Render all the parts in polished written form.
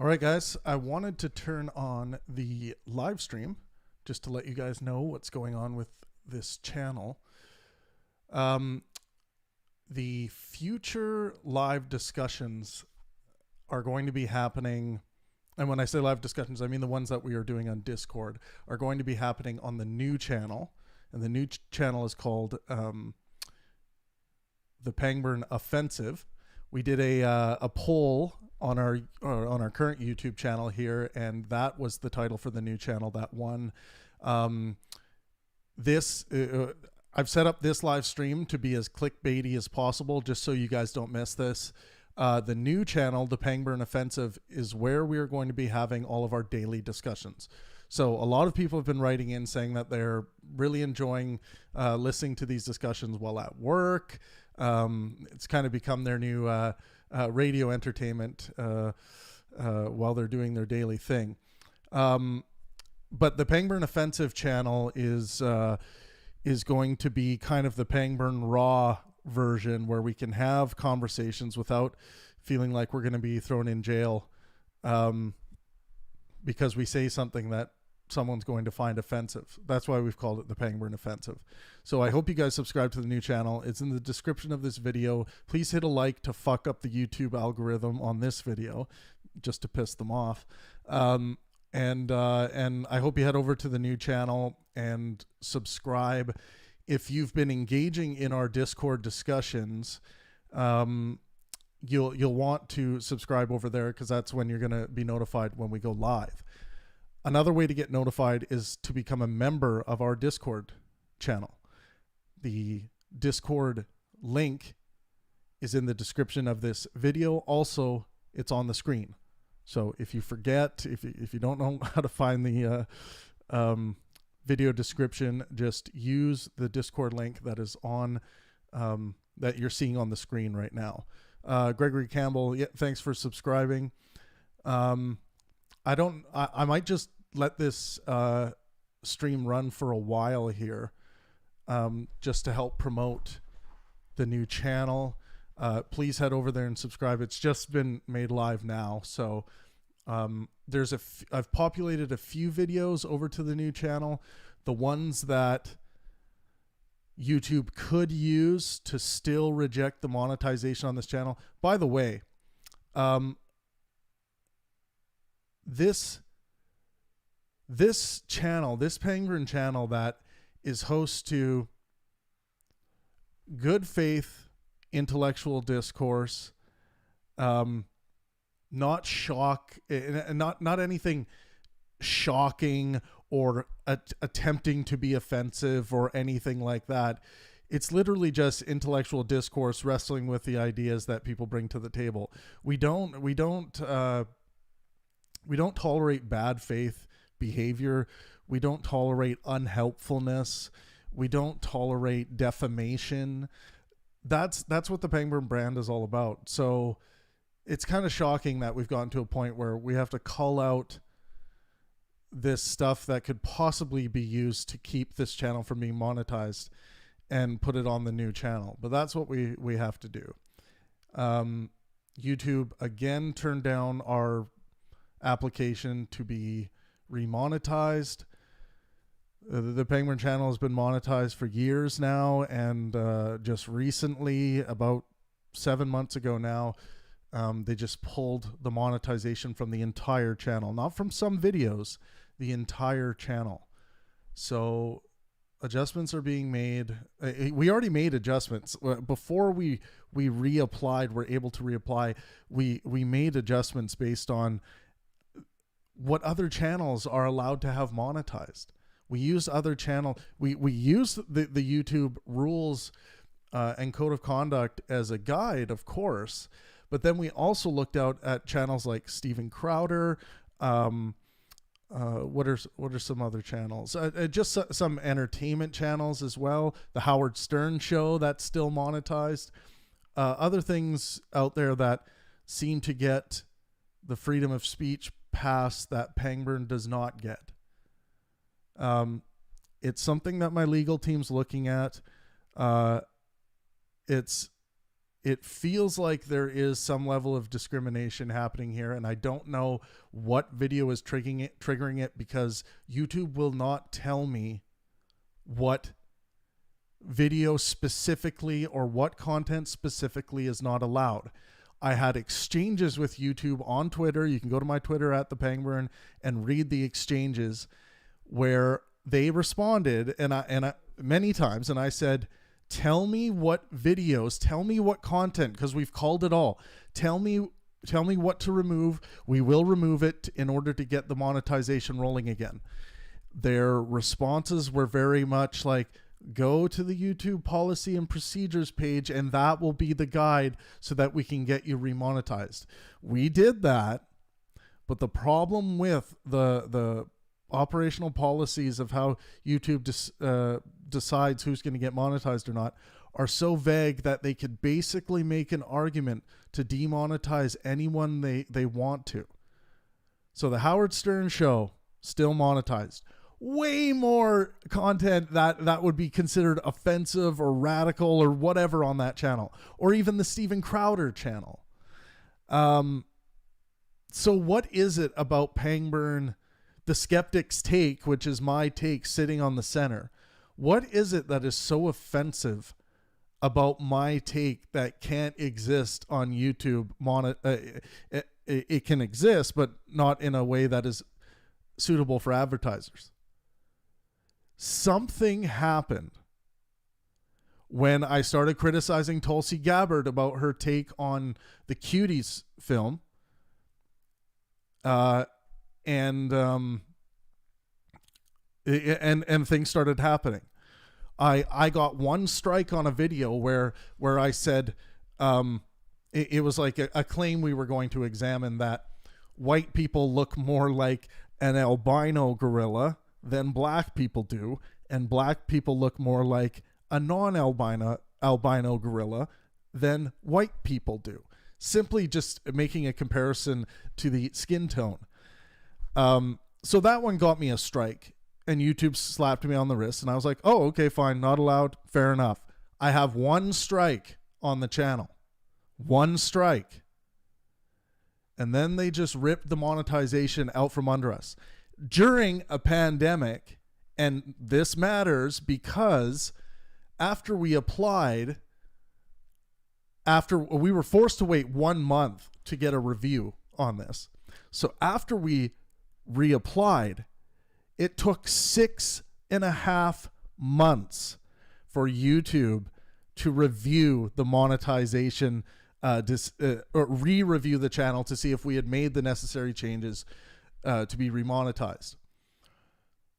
All right, guys, I wanted to turn on the live stream just to let you guys know what's going on with this channel. The future live discussions are going to be happening, and when I say live discussions, I mean the ones that we are doing on Discord, are going to be happening on the new channel, and the new channel is called the Pangburn Offensive. We did a poll on our current YouTube channel here, and that was the title for the new channel that won. I've set up this live stream to be as clickbaity as possible, just so you guys don't miss this. The new channel, the Pangburn Offensive, is where we are going to be having all of our daily discussions. So a lot of people have been writing in saying that they're really enjoying listening to these discussions while at work. It's kind of become their new radio entertainment while they're doing their daily thing. But the Pangburn Offensive channel is going to be kind of the Pangburn Raw version, where we can have conversations without feeling like we're going to be thrown in jail because we say something that someone's going to find offensive. That's why we've called it the Pangburn Offensive. So I hope you guys subscribe to the new channel. It's in the description of this video. Please hit a like to fuck up the YouTube algorithm on this video, just to piss them off. And I hope you head over to the new channel and subscribe. If you've been engaging in our Discord discussions, you'll want to subscribe over there, because that's when you're going to be notified when we go live. Another way to get notified is to become a member of our Discord channel. The Discord link is in the description of this video. Also, it's on the screen. So if you forget, if you don't know how to find the video description, just use the Discord link that is on that you're seeing on the screen right now. Gregory Campbell, yeah, thanks for subscribing. I might just let this stream run for a while here, just to help promote the new channel. Please head over there and subscribe. It's just been made live now, so I've populated a few videos over to the new channel, the ones that YouTube could use to still reject the monetization on this channel. By the way, this channel, this Pangburn channel, that is host to good faith intellectual discourse, not anything shocking or attempting to be offensive or anything like that. It's literally just intellectual discourse, wrestling with the ideas that people bring to the table. We don't tolerate bad faith behavior. We don't tolerate unhelpfulness. We don't tolerate defamation. That's what the Pangburn brand is all about. So it's kind of shocking that we've gotten to a point where we have to call out this stuff that could possibly be used to keep this channel from being monetized and put it on the new channel. But that's what we have to do. YouTube again turned down our application to be remonetized. The Pangburn channel has been monetized for years now, and just recently, about 7 months ago now, they just pulled the monetization from the entire channel, not from some videos, the entire channel. So adjustments are being made. We already made adjustments before we reapplied. We're able to reapply. We made adjustments based on what other channels are allowed to have monetized. We use other channel. We use the YouTube rules and code of conduct as a guide, of course, but then we also looked out at channels like Steven Crowder. What are some other channels? Just some entertainment channels as well. The Howard Stern Show, that's still monetized. Other things out there that seem to get the freedom of speech pass that Pangburn does not get. It's something that my legal team's looking at. It's it feels like there is some level of discrimination happening here, and I don't know what video is triggering it because YouTube will not tell me what video specifically or what content specifically is not allowed. I had exchanges with YouTube on Twitter. You can go to my Twitter at the Pangburn and read the exchanges where they responded, and I many times, and I said, tell me what videos, tell me what content, because we've called it all. Tell me what to remove. We will remove it in order to get the monetization rolling again. Their responses were very much like, go to the YouTube policy and procedures page, and that will be the guide so that we can get you remonetized. We did that, but the problem with the operational policies of how YouTube decides who's going to get monetized or not are so vague that they could basically make an argument to demonetize anyone they want to. So the Howard Stern show, still monetized. Way more content that would be considered offensive or radical or whatever on that channel, or even the Steven Crowder channel. So what is it about Pangburn, the skeptic's take, which is my take sitting on the center? What is it that is so offensive about my take that can't exist on YouTube? It can exist, but not in a way that is suitable for advertisers. Something happened when I started criticizing Tulsi Gabbard about her take on the Cuties film. And things started happening. I got one strike on a video where I said, it was like a claim we were going to examine that white people look more like an albino gorilla than black people do, and black people look more like a non-albino gorilla than white people do. Simply just making a comparison to the skin tone. So that one got me a strike, and YouTube slapped me on the wrist, and I was like, oh, okay, fine, not allowed, fair enough. I have one strike on the channel. One strike. And then they just ripped the monetization out from under us during a pandemic. And this matters because after we applied, after we were forced to wait 1 month to get a review on this. So after we reapplied, it took 6.5 months for YouTube to review the monetization, or re-review the channel to see if we had made the necessary changes to be remonetized.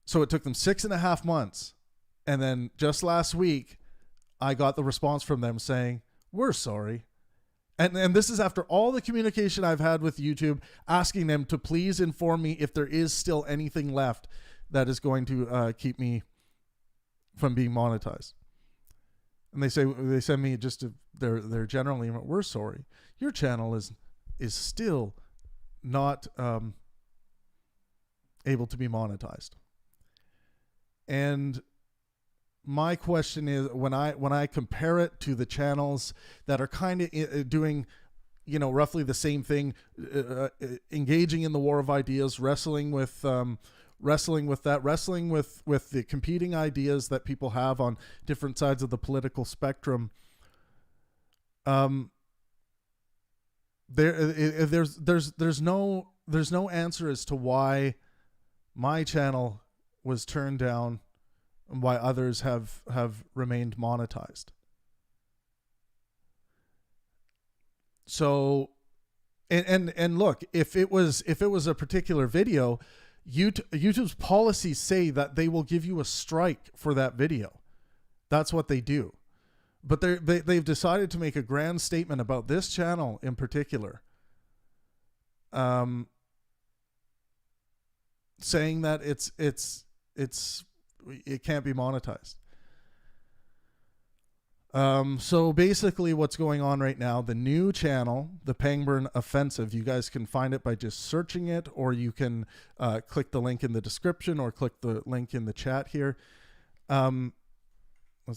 So it took them 6.5 months. And then just last week, I got the response from them saying, we're sorry. And this is after all the communication I've had with YouTube, asking them to please inform me if there is still anything left that is going to keep me from being monetized. And they send me just their general email. We're sorry, your channel is still not able to be monetized. And my question is, when I compare it to the channels that are kind of doing, roughly the same thing, engaging in the war of ideas, wrestling with the competing ideas that people have on different sides of the political spectrum, there's no answer as to why my channel was turned down and why others have remained monetized. So, and look, if it was a particular video, YouTube's policies say that they will give you a strike for that video. That's what they do. But they've decided to make a grand statement about this channel in particular, saying that it can't be monetized. So basically what's going on right now, the new channel, the Pangburn Offensive, you guys can find it by just searching it, or you can click the link in the description or click the link in the chat here. Let's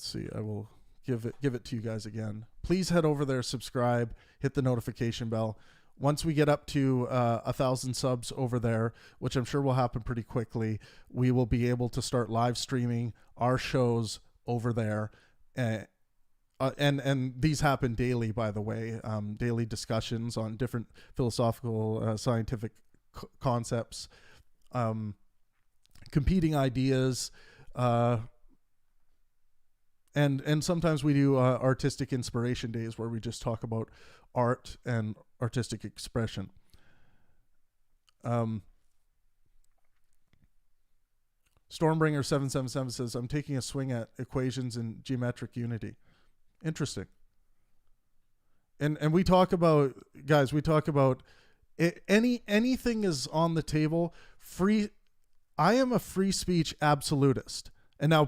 see, I will give it to you guys again. Please head over there, subscribe, hit the notification bell. Once we get up to 1,000 subs over there, which I'm sure will happen pretty quickly, we will be able to start live streaming our shows over there. And these happen daily, by the way, daily discussions on different philosophical, scientific concepts, competing ideas, and sometimes we do artistic inspiration days where we just talk about art and artistic expression. Stormbringer 777 says, I'm taking a swing at equations in geometric unity. Interesting. And we talk about, guys, anything is on the table. I am a free speech absolutist. And now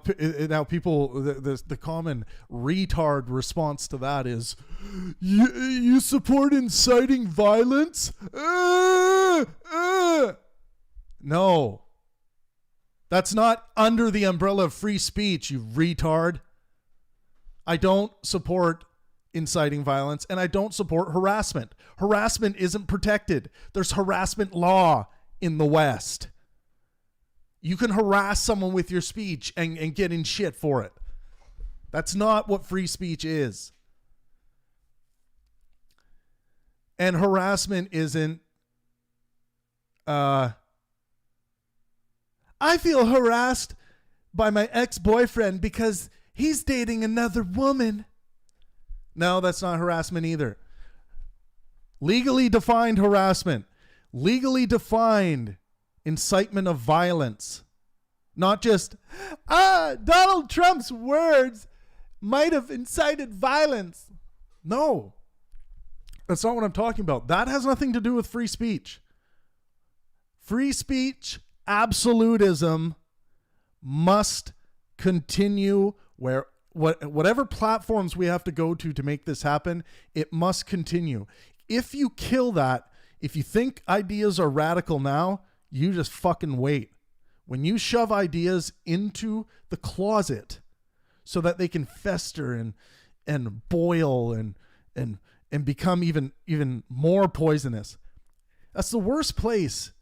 people, the common retard response to that is, you support inciting violence? No. That's not under the umbrella of free speech, you retard. I don't support inciting violence, and I don't support harassment. Harassment isn't protected. There's harassment law in the West. You can harass someone with your speech and get in shit for it. That's not what free speech is. And harassment isn't, I feel harassed by my ex-boyfriend because he's dating another woman. No, that's not harassment either. Legally defined harassment. Legally defined incitement of violence. Not just, Donald Trump's words might have incited violence. No. That's not what I'm talking about. That has nothing to do with free speech. Free speech absolutism must continue whatever platforms we have to go to make this happen, it must continue. If you kill that, if you think ideas are radical now, you just fucking wait. When you shove ideas into the closet so that they can fester and boil and become even more poisonous, that's the worst place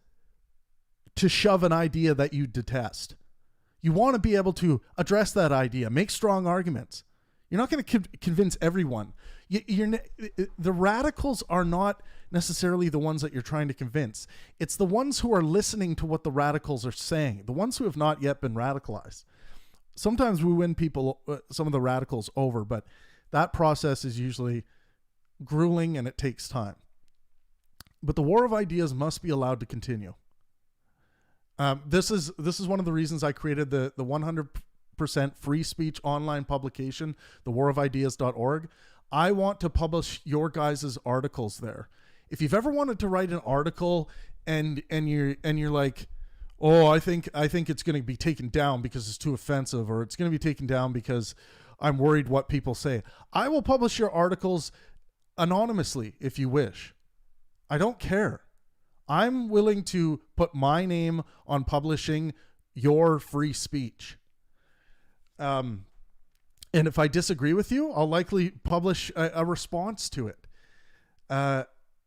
to shove an idea that you detest. You want to be able to address that idea, make strong arguments. You're not going to convince everyone. The radicals are not necessarily the ones that you're trying to convince. It's the ones who are listening to what the radicals are saying, the ones who have not yet been radicalized. Sometimes we win people, some of the radicals over, but that process is usually grueling and it takes time. But the war of ideas must be allowed to continue. This is one of the reasons I created the 100% free speech online publication, thewarofideas.org. I want to publish your guys' articles there. If you've ever wanted to write an article and you're like, oh, I think it's going to be taken down because it's too offensive, or it's going to be taken down because I'm worried what people say, I will publish your articles anonymously if you wish. I don't care. I'm willing to put my name on publishing your free speech. And if I disagree with you, I'll likely publish a response to it.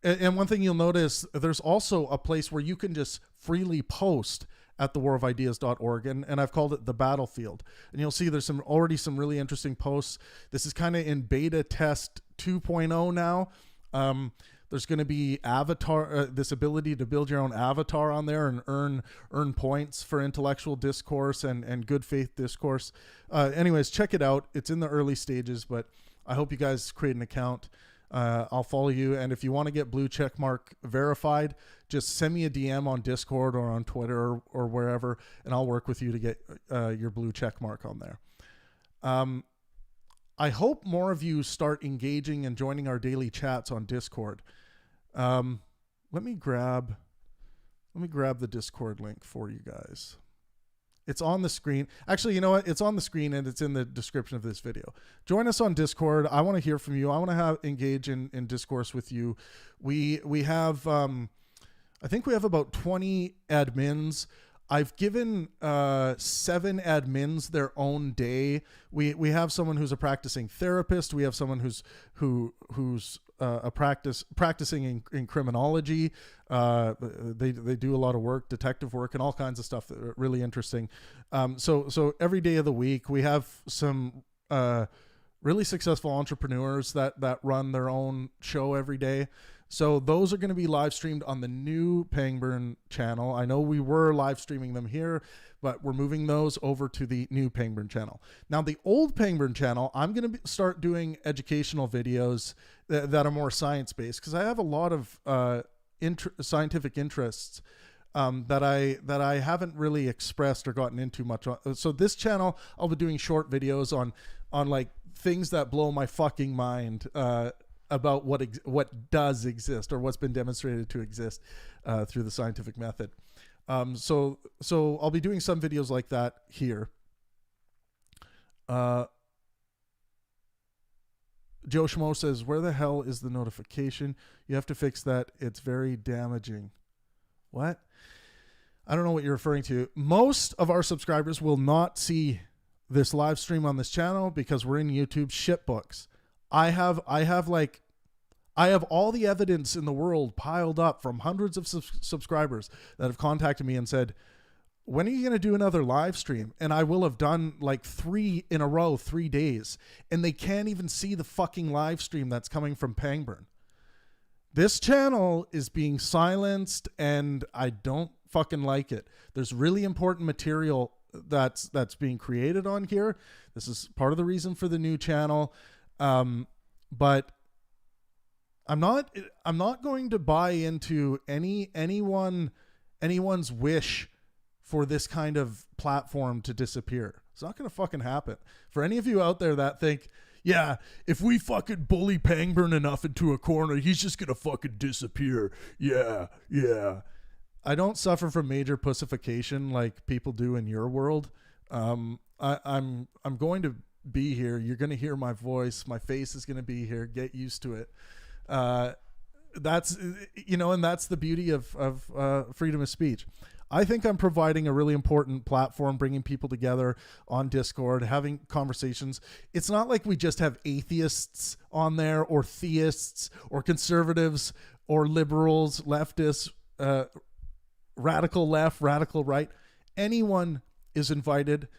And one thing you'll notice, there's also a place where you can just freely post at thewarofideas.org, and I've called it the battlefield. And you'll see there's already some really interesting posts. This is kind of in beta test 2.0 now. There's going to be this ability to build your own avatar on there and earn points for intellectual discourse and good faith discourse. Anyways, check it out. It's in the early stages, but I hope you guys create an account. I'll follow you. And if you want to get blue check mark verified, just send me a DM on Discord or on Twitter or wherever, and I'll work with you to get your blue check mark on there. I hope more of you start engaging and joining our daily chats on Discord. Let me grab the Discord link for you guys. It's on the screen. Actually, you know what? It's on the screen and it's in the description of this video. Join us on Discord. I want to hear from you. I want to engage in discourse with you. We have, I think we have about 20 admins. I've given 7 admins their own day. We have someone who's a practicing therapist. We have someone who's practicing in criminology. They do a lot of work, detective work, and all kinds of stuff that are really interesting. So every day of the week we have some really successful entrepreneurs that run their own show every day. So those are going to be live streamed on the new Pangburn channel. I know we were live streaming them here, but we're moving those over to the new Pangburn channel. Now, the old Pangburn channel, I'm going to start doing educational videos that are more science-based, because I have a lot of scientific interests that I haven't really expressed or gotten into much on. So this channel, I'll be doing short videos on like things that blow my fucking mind about what does exist or what's been demonstrated to exist through the scientific method. So I'll be doing some videos like that here. Joe Schmo says, where the hell is the notification? You have to fix that. It's very damaging. What? I don't know what you're referring to. Most of our subscribers will not see this live stream on this channel because we're in YouTube shitbooks. I have all the evidence in the world piled up from hundreds of subscribers that have contacted me and said, when are you going to do another live stream? And I will have done like 3 in a row, 3 days. And they can't even see the fucking live stream that's coming from Pangburn. This channel is being silenced and I don't fucking like it. There's really important material that's being created on here. This is part of the reason for the new channel. But I'm not going to buy into anyone's wish for this kind of platform to disappear. It's not going to fucking happen. For any of you out there that think, yeah, if we fucking bully Pangburn enough into a corner, he's just going to fucking disappear. Yeah. I don't suffer from major pussification like people do in your world. I'm going to be here. You're going to hear my voice. My face is going to be here. Get used to it. That's, and that's the beauty of freedom of speech. I think I'm providing a really important platform, bringing people together on Discord, having conversations. It's not like we just have atheists on there or theists or conservatives or liberals, leftists, radical left, radical right. Anyone is invited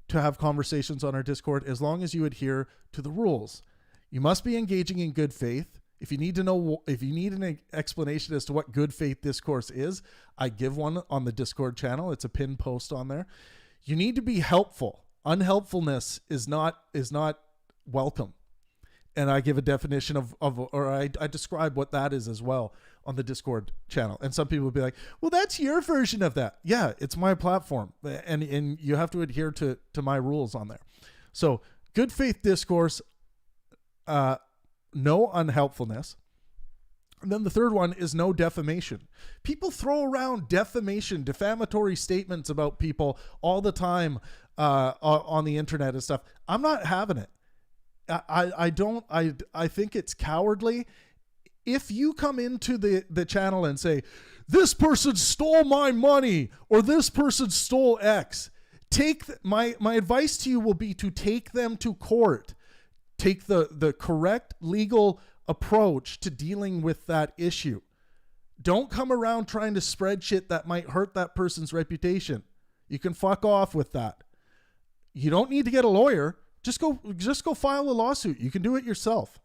to have conversations on our Discord as long as you adhere to the rules. You must be engaging in good faith. If you need to know, if you need an explanation as to what good faith discourse is, I give one on the Discord channel. It's a pinned post on there. You need to be helpful. Unhelpfulness is not welcome. And I give a definition I describe what that is as well on the Discord channel. And some people will be like, well, that's your version of that. Yeah, it's my platform. And you have to adhere to my rules on there. So good faith discourse, no unhelpfulness. And then the third one is no defamation. People throw around defamation, defamatory statements about people all the time on the internet and stuff. I'm not having it. I think it's cowardly. If you come into the channel and say, this person stole my money or this person stole X, my advice to you will be to take them to court. Take the correct legal approach to dealing with that issue. Don't come around trying to spread shit that might hurt that person's reputation. You can fuck off with that. You don't need to get a lawyer. Just go file a lawsuit. You can do it yourself.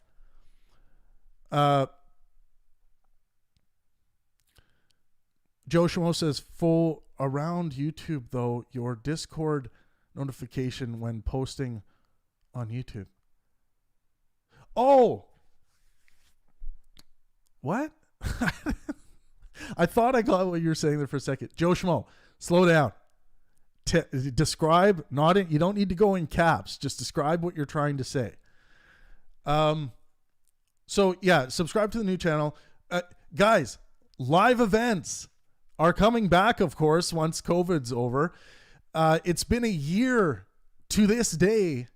Joe Schmo says, full around YouTube though, your Discord notification when posting on YouTube. Oh, what? I thought I got what you were saying there for a second. Joe Schmo, slow down. Describe, you don't need to go in caps. Just describe what you're trying to say. So yeah, subscribe to the new channel. Guys, live events are coming back, of course, once COVID's over. It's been a year to this day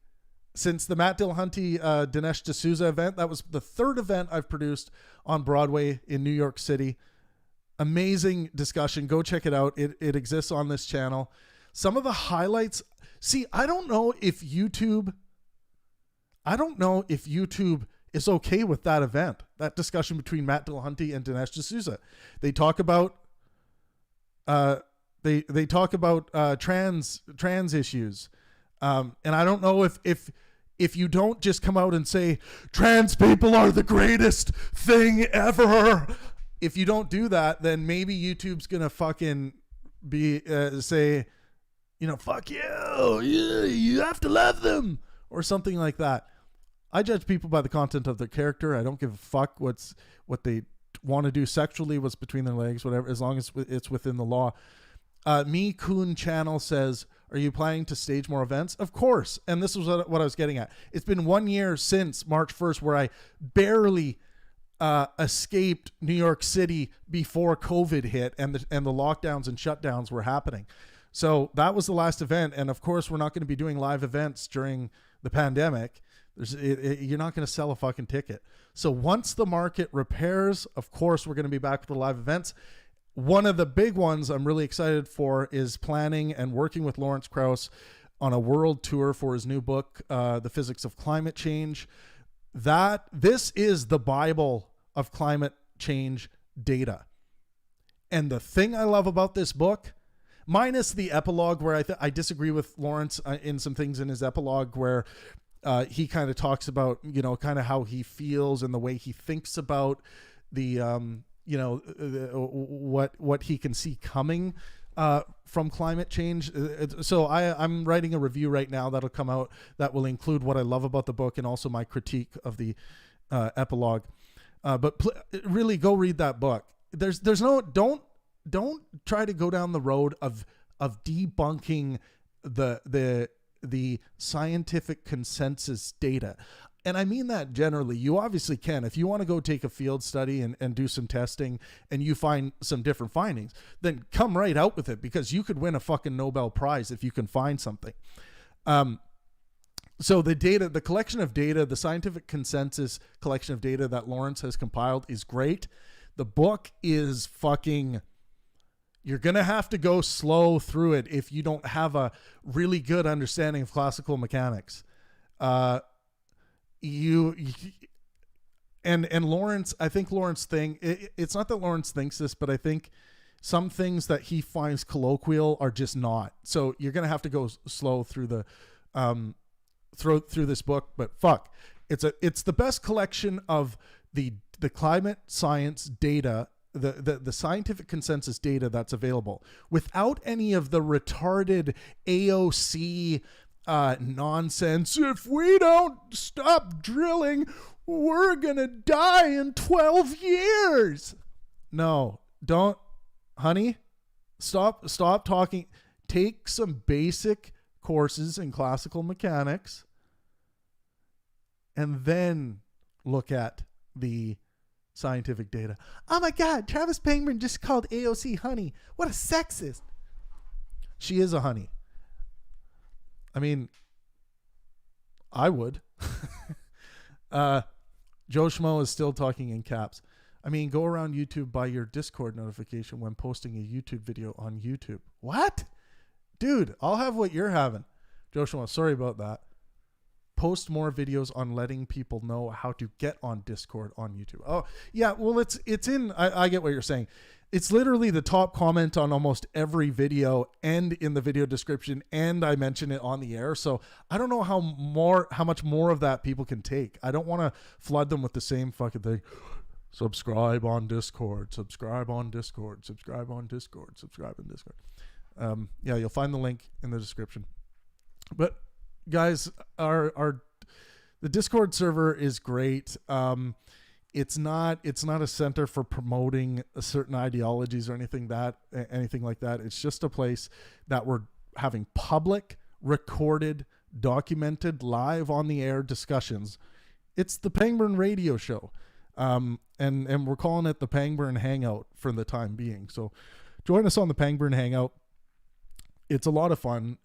since the Matt Dillahunty, Dinesh D'Souza event. That was the third event I've produced on Broadway in New York City. Amazing discussion. Go check it out. It exists on this channel. Some of the highlights. See, I don't know if YouTube is okay with that event, that discussion between Matt Dillahunty and Dinesh D'Souza. They talk about they talk about trans issues, and I don't know if you don't just come out and say trans people are the greatest thing ever. If you don't do that, then maybe YouTube's gonna fucking be say, fuck you, you have to love them or something like that. I judge people by the content of their character. I don't give a fuck what they want to do sexually, what's between their legs, whatever, as long as it's within the law. Me Coon channel says, are you planning to stage more events? Of course. And this was what I was getting at. It's been 1 year since March 1st where I barely escaped New York City before COVID hit and the lockdowns and shutdowns were happening. So that was the last event. And of course, we're not going to be doing live events during the pandemic. You're not going to sell a fucking ticket. So once the market repairs, of course, we're going to be back with the live events. One of the big ones I'm really excited for is planning and working with Lawrence Krauss on a world tour for his new book, The Physics of Climate Change. This is the Bible of climate change data. And the thing I love about this book, minus the epilogue where I disagree with Lawrence in some things in his epilogue where he kind of talks about, kind of how he feels and the way he thinks about the, what he can see coming from climate change. So I'm writing a review right now that'll come out that will include what I love about the book and also my critique of the epilogue. But really go read that book. There's no, don't try to go down the road of debunking the scientific consensus data. And I mean that generally. You obviously can. If you want to go take a field study and do some testing and you find some different findings, then come right out with it, because you could win a fucking Nobel Prize if you can find something. So the data, the collection of data, the scientific consensus collection of data that Lawrence has compiled is great. The book is fucking... You're going to have to go slow through it if you don't have a really good understanding of classical mechanics. And Lawrence, I think Lawrence it's not that Lawrence thinks this, but I think some things that he finds colloquial are just not. So you're going to have to go slow through the, through this book, but fuck, it's the best collection of the climate science data, the scientific consensus data that's available, without any of the retarded AOC nonsense. If we don't stop drilling, we're gonna die in 12 years. No, don't, honey, stop talking. Take some basic courses in classical mechanics and then look at the scientific data. Oh my God, Travis Pangburn just called AOC honey. What a sexist. She is a honey. I mean, I would. Joe Schmo is still talking in caps. I mean, go around YouTube by your Discord notification when posting a YouTube video on YouTube. What? Dude, I'll have what you're having. Joe Schmo, sorry about that. Post more videos on letting people know how to get on Discord on YouTube. Oh, yeah, well, it's in, I get what you're saying. It's literally the top comment on almost every video and in the video description, and I mention it on the air. So I don't know how much more of that people can take. I don't want to flood them with the same fucking thing. Subscribe on Discord, subscribe on Discord, subscribe on Discord, subscribe on Discord. Yeah, you'll find the link in the description. But guys, the Discord server is great. It's not a center for promoting certain ideologies or anything like that. It's just a place that we're having public, recorded, documented, live on the air discussions. It's the Pangburn radio show. And we're calling it the Pangburn Hangout for the time being. So join us on the Pangburn Hangout. It's a lot of fun.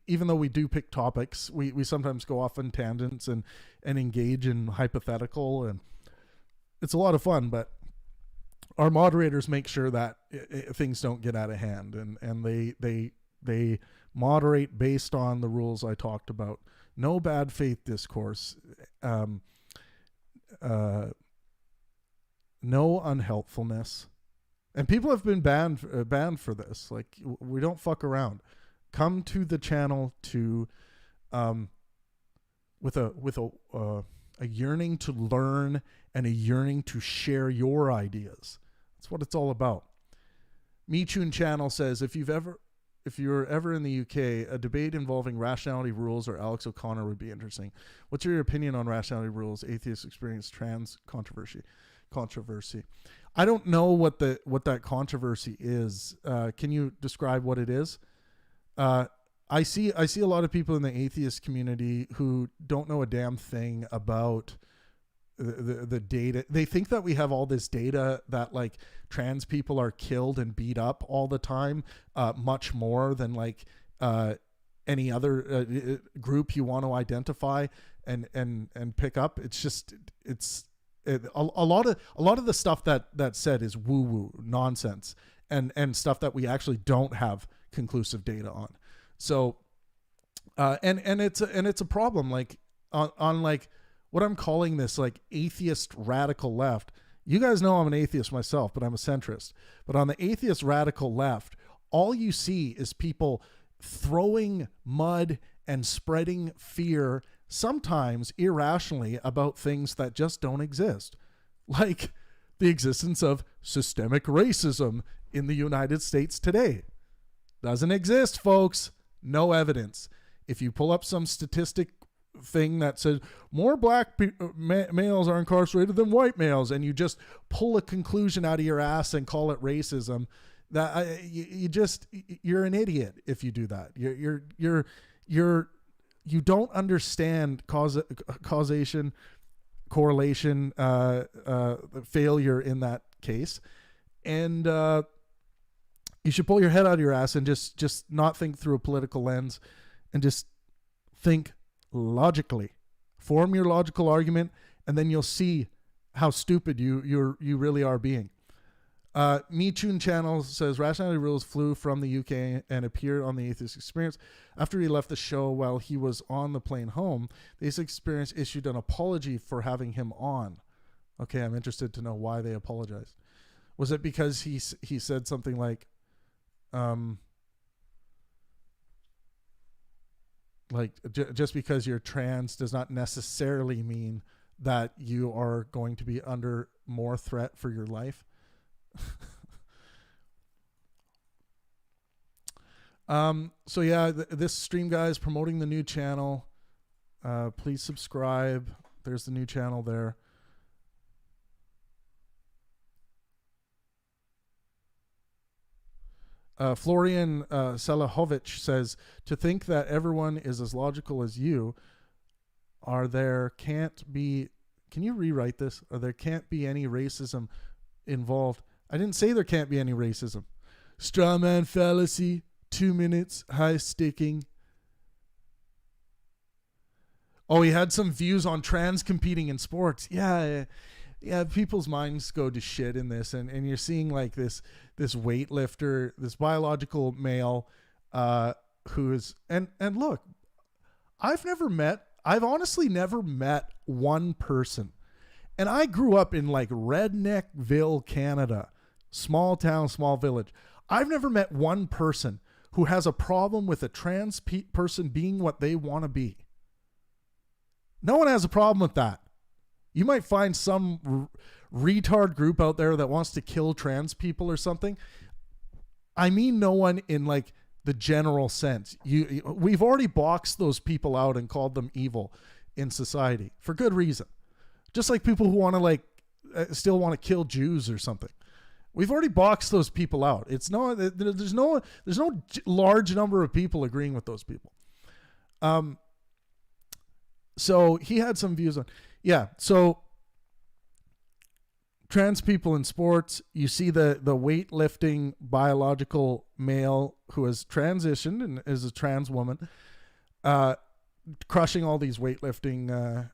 Even though we do pick topics, we sometimes go off on tangents and engage in hypothetical, and it's a lot of fun. But our moderators make sure that things don't get out of hand, and they moderate based on the rules I talked about. No bad faith discourse, no unhelpfulness, and people have been banned for this. Like, we don't fuck around. Come to the channel to with a yearning to learn and a yearning to share your ideas. That's what it's all about. Michun Channel says, if you're ever in the UK, a debate involving rationality rules or Alex O'Connor would be interesting. What's your opinion on rationality rules, atheist experience, trans controversy? I don't know what that controversy is. Can you describe what it is? I see a lot of people in the atheist community who don't know a damn thing about the data. They think that we have all this data that like trans people are killed and beat up all the time, much more than like any other group you want to identify and pick up. It's just a lot of the stuff that's said is woo woo nonsense and stuff that we actually don't have conclusive data on. So and it's a problem, like on like what I'm calling this like atheist radical left. You guys know I'm an atheist myself, but I'm a centrist. But on the atheist radical left, all you see is people throwing mud and spreading fear, sometimes irrationally, about things that just don't exist. Like the existence of systemic racism in the United States today. Doesn't exist, folks. No evidence. If you pull up some statistic thing that says more black males are incarcerated than white males, and you just pull a conclusion out of your ass and call it racism, that you're an idiot if you do that. You don't understand causation, correlation, failure in that case, and you should pull your head out of your ass and just not think through a political lens, and just think logically. Form your logical argument, and then you'll see how stupid you really are being. Michun Channel says rationality rules flew from the UK and appeared on the Atheist Experience. After he left the show while he was on the plane home, the Atheist Experience issued an apology for having him on. Okay, I'm interested to know why they apologized. Was it because he said something like just because you're trans does not necessarily mean that you are going to be under more threat for your life? So yeah, this stream guy is promoting the new channel. Please subscribe. There's the new channel there. Florian Salahovich says, to think that everyone is as logical as you, can you rewrite this? Or there can't be any racism involved. I didn't say there can't be any racism. Straw man fallacy, 2 minutes, high sticking. Oh, he had some views on trans competing in sports. Yeah, people's minds go to shit in this, and you're seeing like this weightlifter, this biological male, who is and look, I've honestly never met one person, and I grew up in like Redneckville, Canada, small town, small village. I've never met one person who has a problem with a trans person being what they want to be. No one has a problem with that. You might find some retard group out there that wants to kill trans people or something. I mean, no one in like the general sense. We've already boxed those people out and called them evil in society for good reason. Just like people who want to like still want to kill Jews or something. We've already boxed those people out. There's no large number of people agreeing with those people. So he had some views on. Yeah, so trans people in sports, you see the weightlifting biological male who has transitioned and is a trans woman, crushing all these weightlifting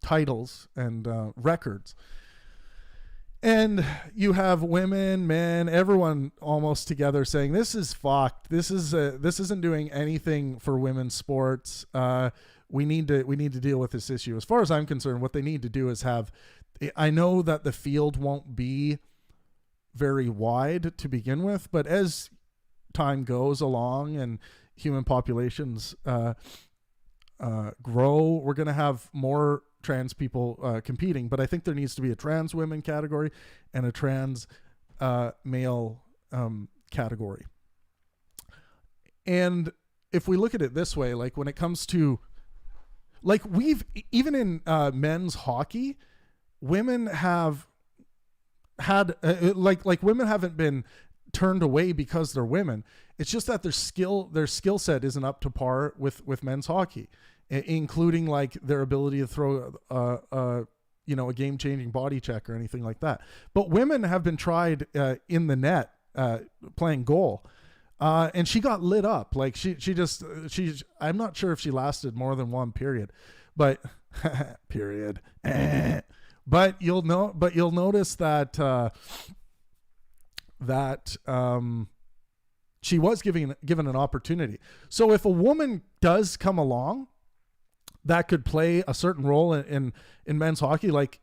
titles and records. And you have women, men, everyone almost together saying this is fucked. This isn't doing anything for women's sports. We need to deal with this issue. As far as I'm concerned, what they need to do is have. I know that the field won't be very wide to begin with, but as time goes along and human populations grow, we're going to have more trans people competing. But I think there needs to be a trans women category and a trans male category. And if we look at it this way, like when it comes to, like we've, even in men's hockey, women have had, like women haven't been turned away because they're women. It's just that their skill set isn't up to par with men's hockey, including like their ability to throw a game-changing body check or anything like that. But women have been tried in the net playing goal, and she got lit up. Like she I'm not sure if she lasted more than one period, but period. But you'll notice that she was given an opportunity. So if a woman does come along that could play a certain role in men's hockey, like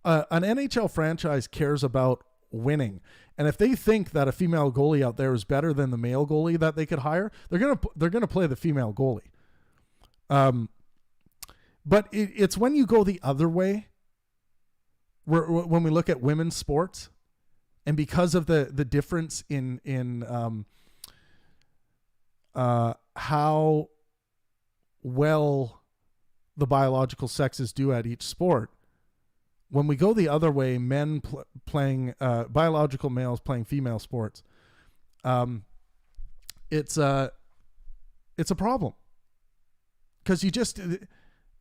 an NHL franchise cares about winning, and if they think that a female goalie out there is better than the male goalie that they could hire, they're gonna play the female goalie. But it's when you go the other way, when we look at women's sports, and because of the difference in how well the biological sexes do at each sport, when we go the other way, men playing biological males playing female sports, it's a problem, because you just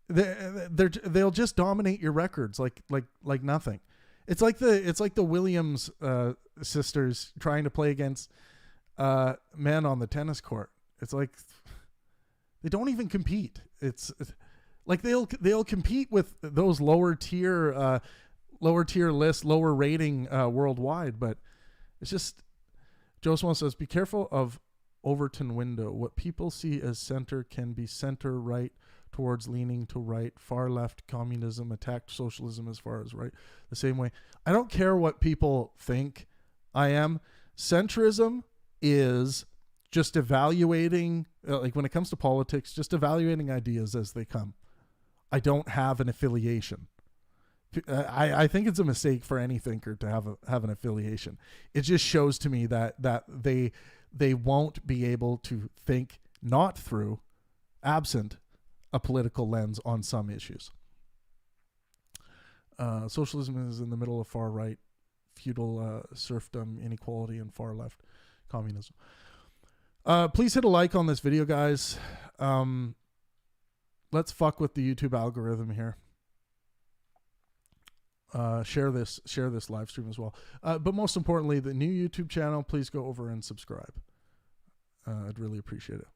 they'll just dominate your records like nothing. It's like the Williams sisters trying to play against men on the tennis court. It's like they don't even compete. It's like they'll compete with those lower tier list, lower rating worldwide, but it's just. Joseph says, be careful of Overton window. What people see as center can be center right towards leaning to right. Far left communism attacked socialism as far as right. The same way. I don't care what people think I am. Centrism is just evaluating, like when it comes to politics, just evaluating ideas as they come. I don't have an affiliation. I think it's a mistake for any thinker to have an affiliation. It just shows to me that they won't be able to think not through, absent a political lens on some issues. Socialism is in the middle of far right, feudal serfdom, inequality, and far left communism. Please hit a like on this video, guys. Let's fuck with the YouTube algorithm here. Share this live stream as well. But most importantly, the new YouTube channel, please go over and subscribe. I'd really appreciate it.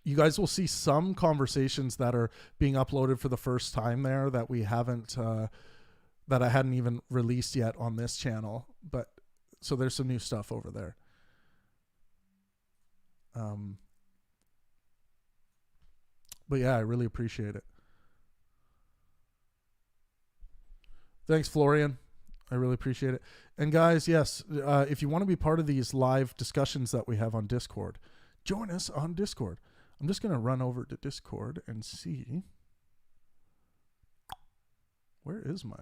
You guys will see some conversations that are being uploaded for the first time there that we haven't, that I hadn't even released yet on this channel. But so there's some new stuff over there. But yeah, I really appreciate it. Thanks, Florian. I really appreciate it. And guys, yes, if you want to be part of these live discussions that we have on Discord, join us on Discord. I'm just going to run over to Discord and see. Where is my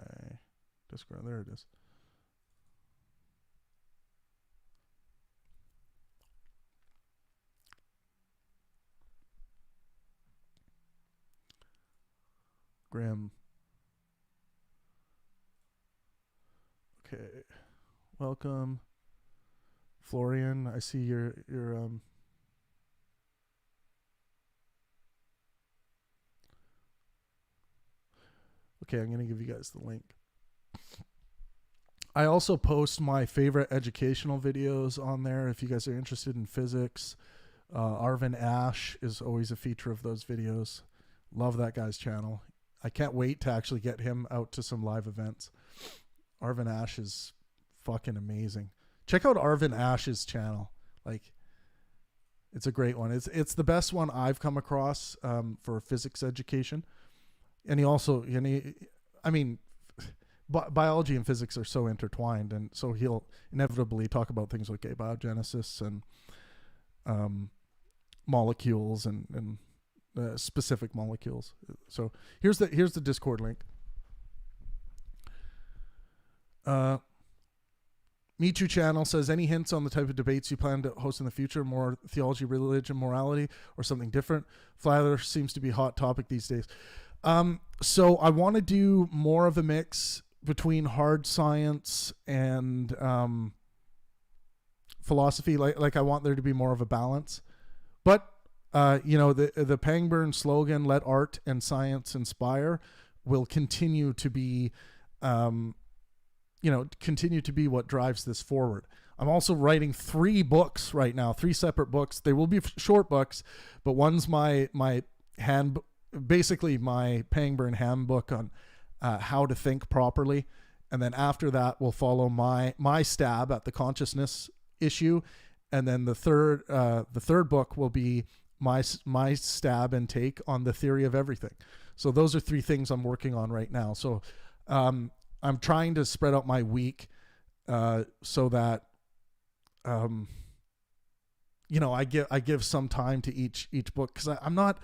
Discord? There it is. Graham. Okay, welcome, Florian. I see your Okay, I'm gonna give you guys the link. I also post my favorite educational videos on there. If you guys are interested in physics, Arvin Ash is always a feature of those videos. Love that guy's channel. I can't wait to actually get him out to some live events. Arvin Ash is fucking amazing. Check out Arvin Ash's channel. Like, it's a great one. It's the best one I've come across for physics education. And he also, biology and physics are so intertwined, and so he'll inevitably talk about things like abiogenesis and molecules and specific molecules. So here's the Discord link. Michu channel says, any hints on the type of debates you plan to host in the future? More theology, religion, morality, or something different? Flat Earth seems to be a hot topic these days. So I want to do more of a mix between hard science and philosophy. Like I want there to be more of a balance. But the Pangburn slogan, "Let art and science inspire," will continue to be what drives this forward. I'm also writing 3 books right now, 3 separate books. They will be short books, but one's my Pangburn handbook on how to think properly, and then after that will follow my stab at the consciousness issue, and then the third book will be my stab and take on the theory of everything. So those are 3 things I'm working on right now. So I'm trying to spread out my week so that I give some time to each book, because I'm not,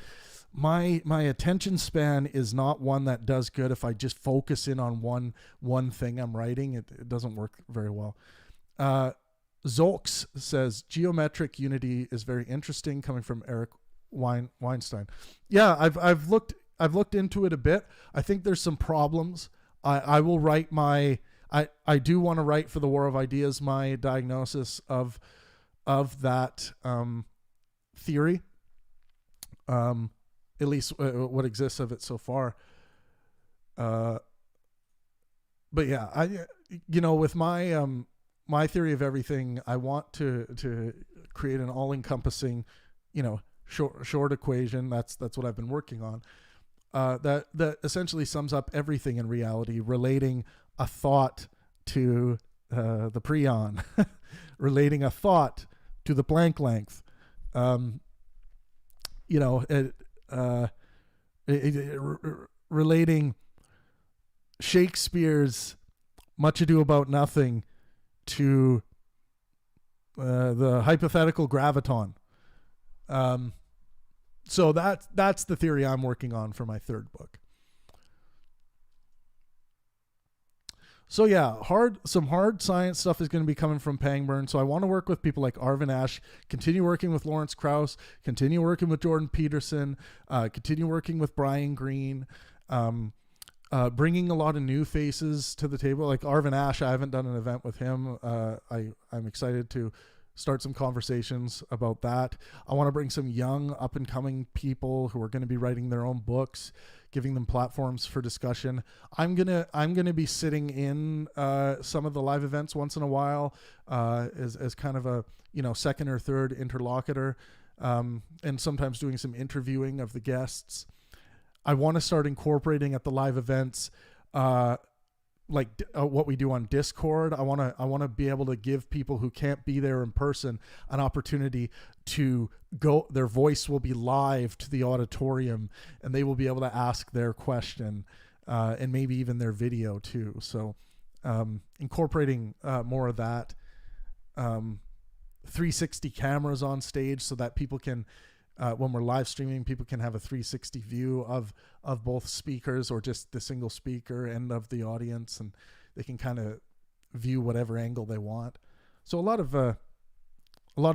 my attention span is not one that does good if I just focus in on one thing I'm writing. It doesn't work very well. Zolks says, geometric unity is very interesting, coming from Eric Weinstein. Yeah, I've looked into it a bit. I think there's some problems. I will write I do want to write for the War of Ideas my diagnosis of that theory, at least what exists of it so far. But yeah, with my theory of everything, I want to create an all-encompassing, short equation. That's what I've been working on. That essentially sums up everything in reality, relating a thought to the prion, relating a thought to the Planck length, relating Shakespeare's Much Ado About Nothing to the hypothetical graviton. So that's the theory I'm working on for my 3rd book. So yeah, some hard science stuff is going to be coming from Pangburn. So I want to work with people like Arvin Ash, continue working with Lawrence Krauss, continue working with Jordan Peterson, continue working with Brian Greene, bringing a lot of new faces to the table. Like Arvin Ash, I haven't done an event with him. I'm excited to start some conversations about that. I want to bring some young up and coming people who are going to be writing their own books, giving them platforms for discussion. I'm gonna be sitting in some of the live events once in a while as kind of a second or third interlocutor, and sometimes doing some interviewing of the guests. I want to start incorporating at the live events what we do on Discord. I want to be able to give people who can't be there in person an opportunity to go. Their voice will be live to the auditorium, and they will be able to ask their question, and maybe even their video too. So incorporating more of that. 360 cameras on stage so that people can, when we're live streaming, people can have a 360 view of both speakers or just the single speaker and of the audience, and they can kind of view whatever angle they want. So a lot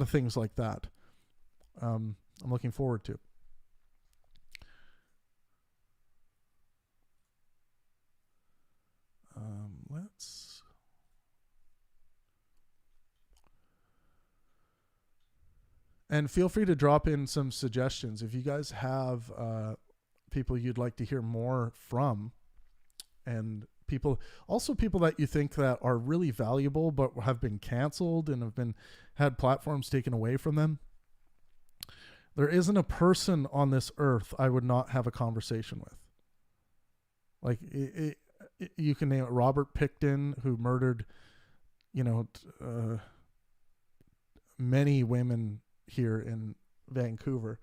of things like that. I'm looking forward to. Let's. And feel free to drop in some suggestions if you guys have people you'd like to hear more from, and people that you think that are really valuable but have been canceled and have had platforms taken away from them. There isn't a person on this earth I would not have a conversation with. Like you can name it Robert Picton, who murdered, many women here in Vancouver.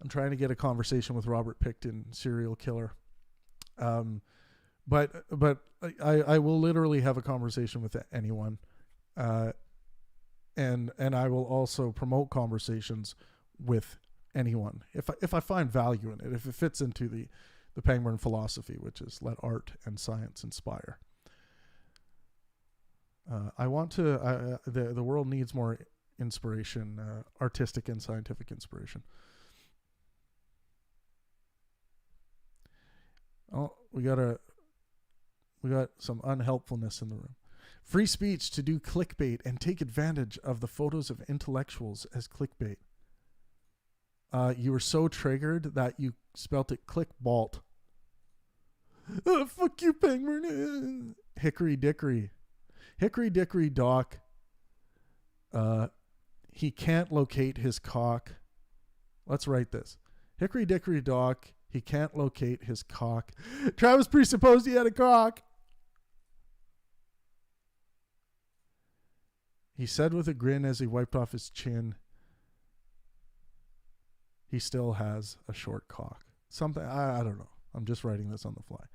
I'm trying to get a conversation with Robert Picton, serial killer. But I will literally have a conversation with anyone, and I will also promote conversations with anyone if I find value in it, if it fits into the Pangburn philosophy, which is let art and science inspire. I want to. The world needs more inspiration, artistic and scientific inspiration. Oh, we got some unhelpfulness in the room. Free speech to do clickbait and take advantage of the photos of intellectuals as clickbait. You were so triggered that you spelt it clickbalt. Fuck you, Pangburn. Hickory dickory. Hickory dickory dock. He can't locate his cock. Let's write this. Hickory dickory dock. He can't locate his cock. Travis presupposed he had a cock. He said with a grin as he wiped off his chin, he still has a short cock. Something, I don't know. I'm just writing this on the fly.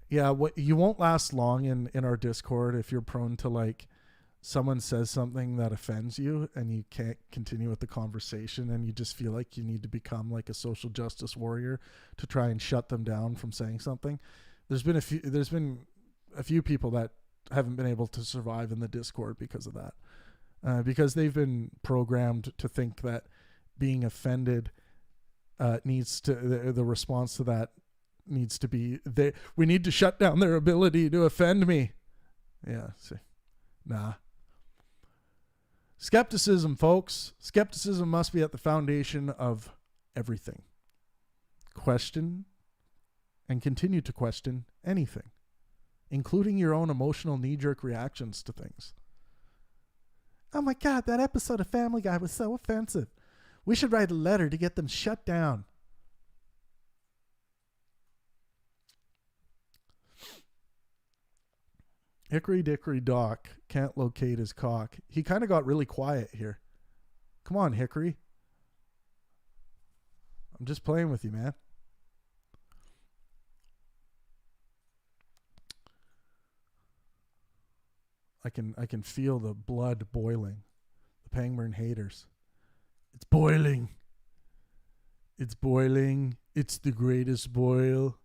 Yeah, you won't last long in our Discord if you're prone to, like, someone says something that offends you and you can't continue with the conversation and you just feel like you need to become like a social justice warrior to try and shut them down from saying something. There's been a few people that haven't been able to survive in the Discord because of that. Because they've been programmed to think that being offended needs to, the response to that needs to be, we need to shut down their ability to offend me. Yeah, see. Nah. Skepticism, folks. Skepticism must be at the foundation of everything. Question and continue to question anything, including your own emotional knee-jerk reactions to things. Oh my God, that episode of Family Guy was so offensive. We should write a letter to get them shut down. Hickory dickory dock can't locate his cock. He kind of got really quiet here. Come on, Hickory. I'm just playing with you, man. I can feel the blood boiling. The Pangburn haters. It's boiling. It's boiling. It's the greatest boil.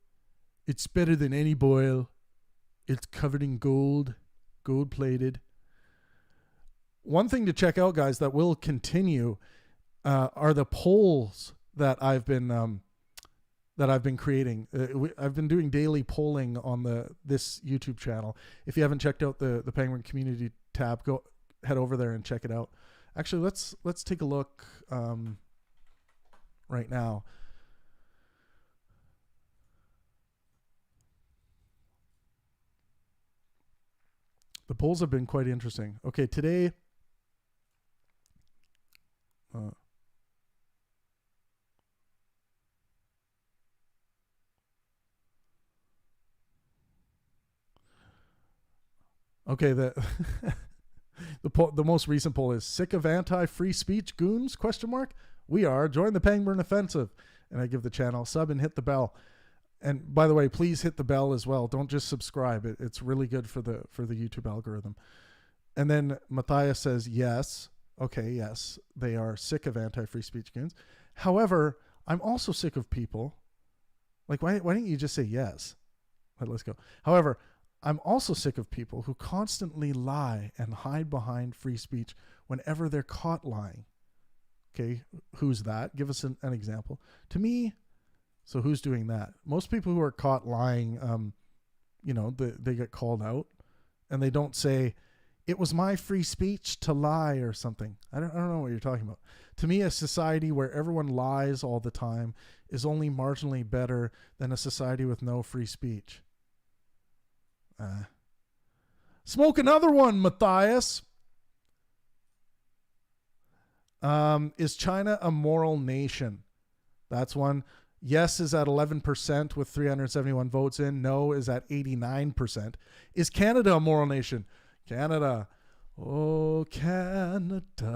It's better than any boil. It's covered in gold, gold-plated. One thing to check out, guys, that will continue are the polls that I've been creating. I've been doing daily polling on this YouTube channel. If you haven't checked out the Pangburn community tab, go head over there and check it out. Actually, let's take a look right now. The polls have been quite interesting. Okay, today. Okay, the most recent poll is sick of anti-free speech goons? ? We are. Join the Pangburn offensive, and I give the channel a sub and hit the bell. And by the way, please hit the bell as well. Don't just subscribe. It's really good for the YouTube algorithm. And then Matthias says, yes. Okay, yes. They are sick of anti-free speech goons. However, I'm also sick of people. Like, why don't you just say yes? Right, let's go. However, I'm also sick of people who constantly lie and hide behind free speech whenever they're caught lying. Okay, who's that? Give us an example. To me, so who's doing that? Most people who are caught lying, they get called out, and they don't say, it was my free speech to lie or something. I don't know what you're talking about. To me, a society where everyone lies all the time is only marginally better than a society with no free speech. Smoke another one, Matthias. Is China a moral nation? That's one. Yes is at 11% with 371 votes in. No is at 89%. Is Canada a moral nation? Canada. Oh, Canada,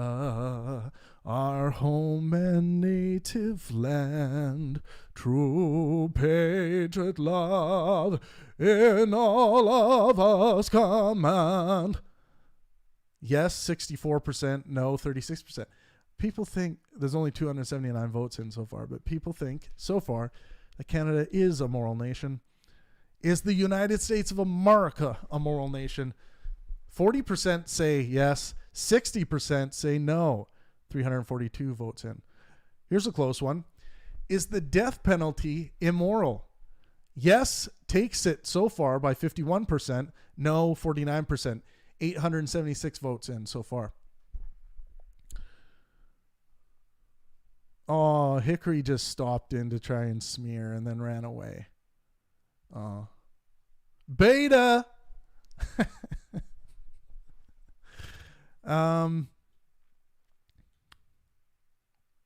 our home and native land, true patriot love in all of us command. Yes, 64%. No, 36%. People think there's only 279 votes in so far, but people think so far that Canada is a moral nation. Is the United States of America a moral nation? 40% say yes, 60% say no. 342 votes in. Here's a close one. Is the death penalty immoral? Yes takes it so far by 51%, no 49%. 876 votes in so far. Oh, Hickory just stopped in to try and smear and then ran away. Oh. Beta!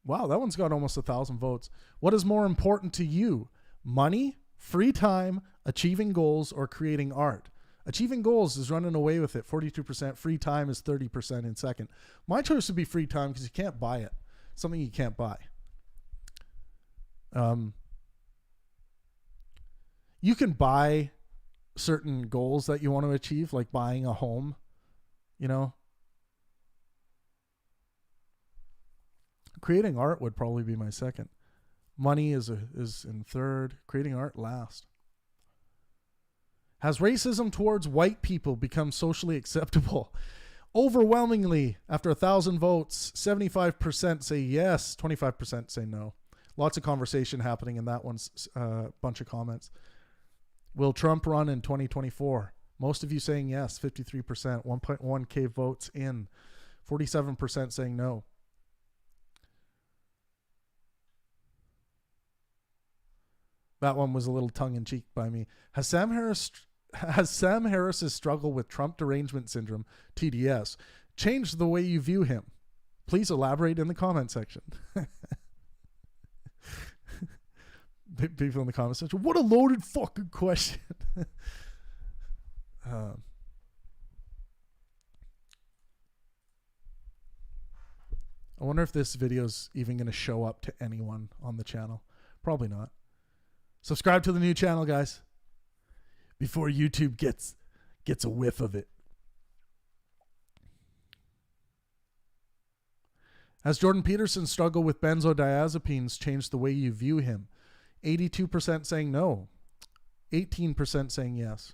Wow, that one's got almost 1,000 votes. What is more important to you? Money, free time, achieving goals, or creating art? Achieving goals is running away with it, 42%. Free time is 30% in second. My choice would be free time because you can't buy it. Something you can't buy. You can buy certain goals that you want to achieve, like buying a home, you know. Creating art would probably be my second. Money is in third. Creating art last. Has racism towards white people become socially acceptable? Overwhelmingly, after 1,000 votes, 75% say yes, 25% say no. Lots of conversation happening in that one's bunch of comments. Will Trump run in 2024? Most of you saying yes, 53%, 1.1K votes in, 47% saying no. That one was a little tongue-in-cheek by me. Has Sam Harris's struggle with Trump derangement syndrome, TDS, changed the way you view him? Please elaborate in the comment section. People in the comment section, what a loaded fucking question. I wonder if this video is even going to show up to anyone on the channel. Probably not. Subscribe to the new channel, guys, before YouTube gets a whiff of it. Has Jordan Peterson's struggle with benzodiazepines changed the way you view him? 82% saying no. 18% saying yes.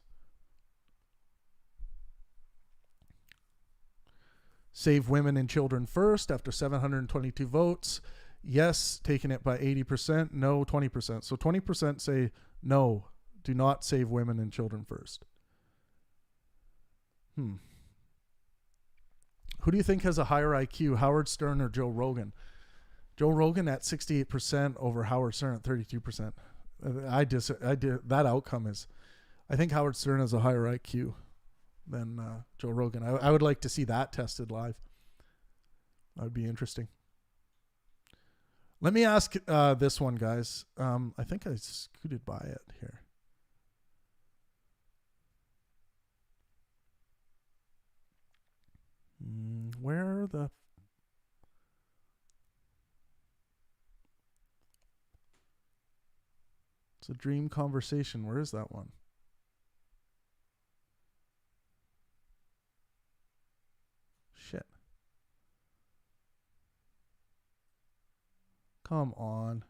Save women and children first after 722 votes. Yes, taking it by 80%. No, 20%. So 20% say no, do not save women and children first. Who do you think has a higher IQ, Howard Stern or Joe Rogan? Joe Rogan at 68% over Howard Stern at 32%. That outcome is, I think Howard Stern has a higher IQ than Joe Rogan. I would like to see that tested live. That would be interesting. Let me ask this one, guys. I think I scooted by it here. Where are the... It's a dream conversation. Where is that one? Shit. Come on.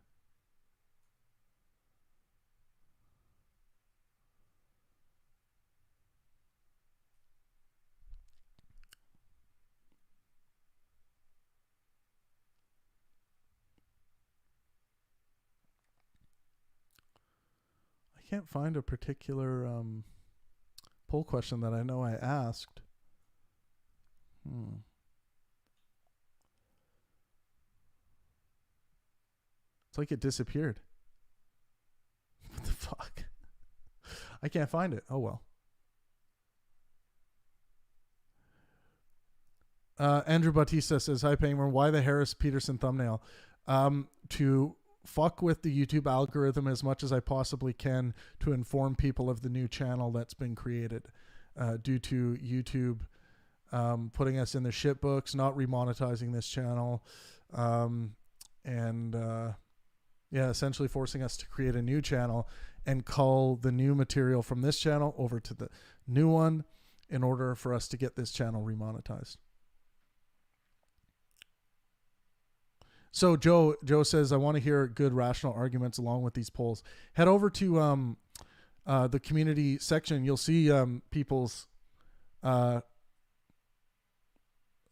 I can't find a particular poll question that I know I asked. It's like it disappeared. What the fuck? I can't find it. Oh well. Andrew Bautista says, "Hi Pangburn, why the Harris Peterson thumbnail? To fuck with the YouTube algorithm as much as I possibly can to inform people of the new channel that's been created due to YouTube putting us in the shit books, not remonetizing this channel, and essentially forcing us to create a new channel and cull the new material from this channel over to the new one in order for us to get this channel remonetized." So Joe says, "I want to hear good rational arguments along with these polls." Head over to the community section. You'll see people's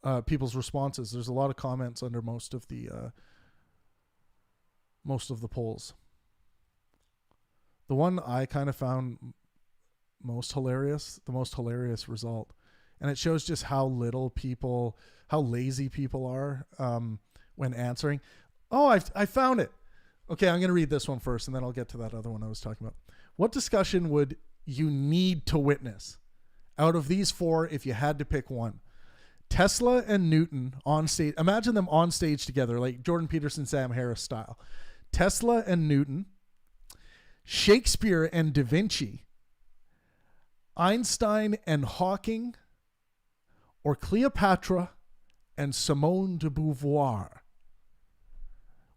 responses. There's a lot of comments under most of the polls. The one I kind of found the most hilarious result, and it shows just how lazy people are when answering. Oh, I found it. Okay, I'm going to read this one first, and then I'll get to that other one I was talking about. What discussion would you need to witness out of these four if you had to pick one? Tesla and Newton on stage. Imagine them on stage together, like Jordan Peterson, Sam Harris style. Tesla and Newton, Shakespeare and Da Vinci, Einstein and Hawking, or Cleopatra and Simone de Beauvoir.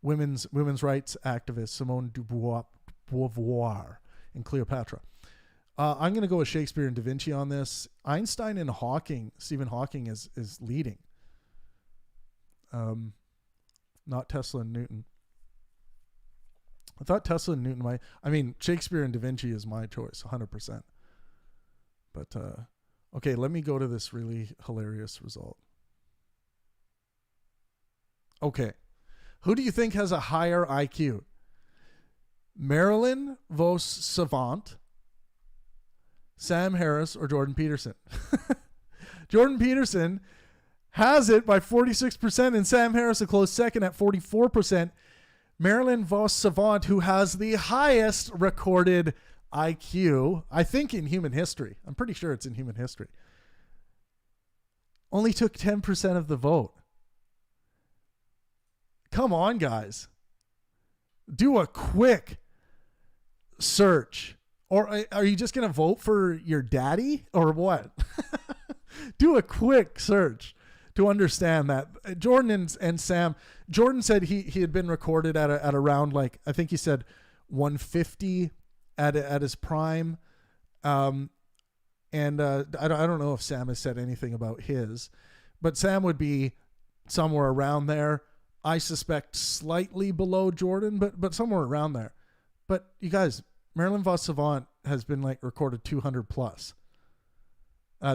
Women's rights activist Simone de Beauvoir and Cleopatra. I'm going to go with Shakespeare and Da Vinci on this. Einstein and Hawking, Stephen Hawking is leading. Not Tesla and Newton. I thought Tesla and Newton Shakespeare and Da Vinci is my choice, 100%. But, okay, let me go to this really hilarious result. Okay. Who do you think has a higher IQ? Marilyn Vos Savant, Sam Harris, or Jordan Peterson? Jordan Peterson has it by 46%, and Sam Harris a close second at 44%. Marilyn Vos Savant, who has the highest recorded IQ, I think in human history. I'm pretty sure it's in human history. Only took 10% of the vote. Come on, guys. Do a quick search. Or are you just going to vote for your daddy or what? Do a quick search to understand that. Jordan and Sam, Jordan said he had been recorded at around, like, I think he said 150 at his prime. I don't know if Sam has said anything about his, but Sam would be somewhere around there. I suspect slightly below Jordan, but somewhere around there. But you guys, Marilyn Vos Savant has been like recorded 200 plus.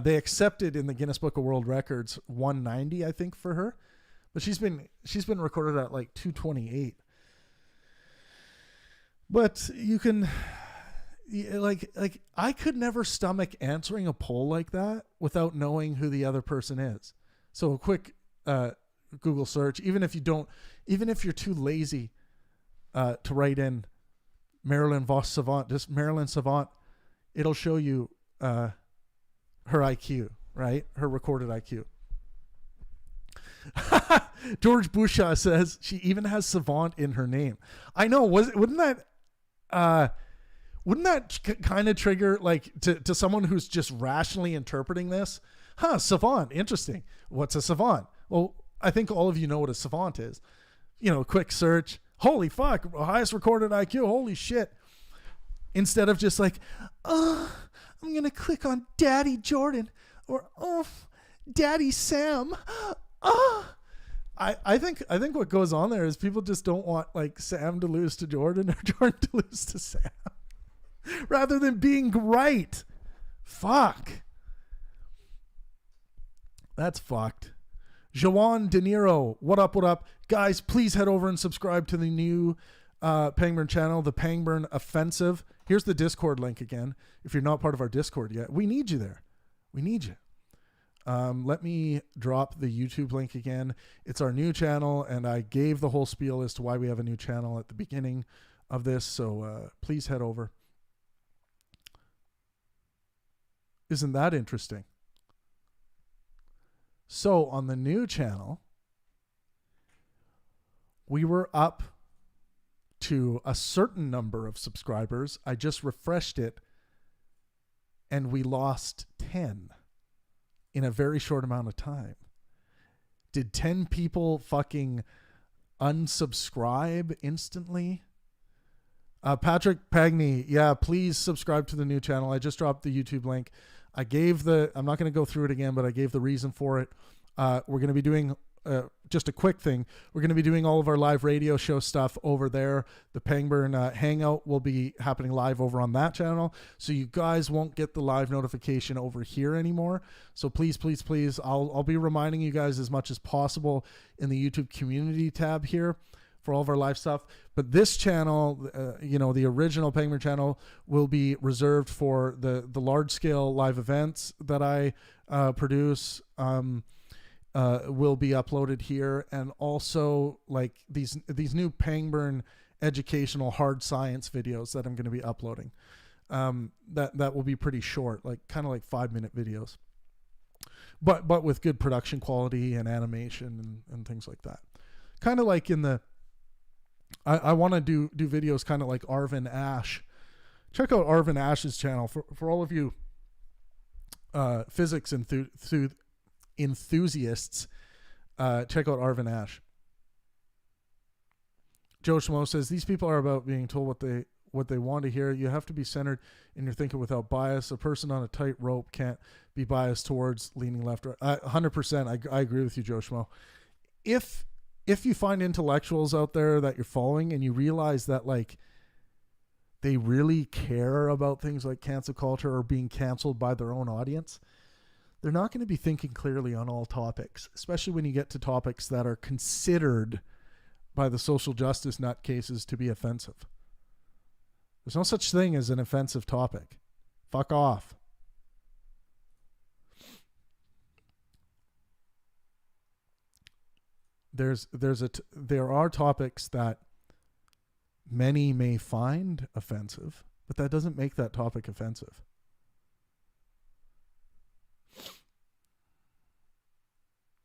They accepted in the Guinness Book of World Records 190, I think, for her, but she's been recorded at like 228. But you can, like I could never stomach answering a poll like that without knowing who the other person is. So a quick Google search, even if you're too lazy to write in Marilyn Vos Savant, just Marilyn Savant, it'll show you her IQ, right? Her recorded IQ. George Busha says she even has Savant in her name. I know. Wouldn't that kind of trigger, like, to someone who's just rationally interpreting this? Savant, interesting. What's a savant? Well, I think all of you know what a savant is. Quick search. Holy fuck, highest recorded IQ. Holy shit. Instead of just like, I'm going to click on Daddy Jordan or, Daddy Sam. I think what goes on there is people just don't want, like, Sam to lose to Jordan or Jordan to lose to Sam rather than being right. Fuck. That's fucked. Jawan De Niro, what up? Guys, please head over and subscribe to the new Pangburn channel, the Pangburn Offensive. Here's the Discord link again. If you're not part of our Discord yet, we need you there. We need you. Let me drop the YouTube link again. It's our new channel, and I gave the whole spiel as to why we have a new channel at the beginning of this, so please head over. Isn't that interesting? So on the new channel, we were up to a certain number of subscribers. I just refreshed it and we lost 10 in a very short amount of time. Did 10 people fucking unsubscribe instantly? Patrick Pagney, yeah, please subscribe to the new channel. I just dropped the YouTube link. I'm not going to go through it again, but I gave the reason for it. We're going to be doing just a quick thing. We're going to be doing all of our live radio show stuff over there. The Pangburn Hangout will be happening live over on that channel. So you guys won't get the live notification over here anymore. So please, please, please, I'll be reminding you guys as much as possible in the YouTube community tab here for all of our live stuff. But this channel, the original Pangburn channel, will be reserved for the large scale live events that I produce. Will be uploaded here, and also like these new Pangburn educational hard science videos that I'm going to be uploading. That will be pretty short, like kind of like 5-minute videos, but with good production quality and animation and things like that. Kind of like I want to do videos kind of like Arvin Ash. Check out Arvin Ash's channel for all of you physics enthusiasts. Check out Arvin Ash. Joe Schmo says these people are about being told what they want to hear. You have to be centered in your thinking without bias. A person on a tight rope can't be biased towards leaning left or 100%. I agree with you, Joe Schmo. If you find intellectuals out there that you're following and you realize that like they really care about things like cancel culture or being canceled by their own audience, they're not going to be thinking clearly on all topics, especially when you get to topics that are considered by the social justice nutcases to be offensive. There's no such thing as an offensive topic. Fuck off. There are topics that many may find offensive, but that doesn't make that topic offensive.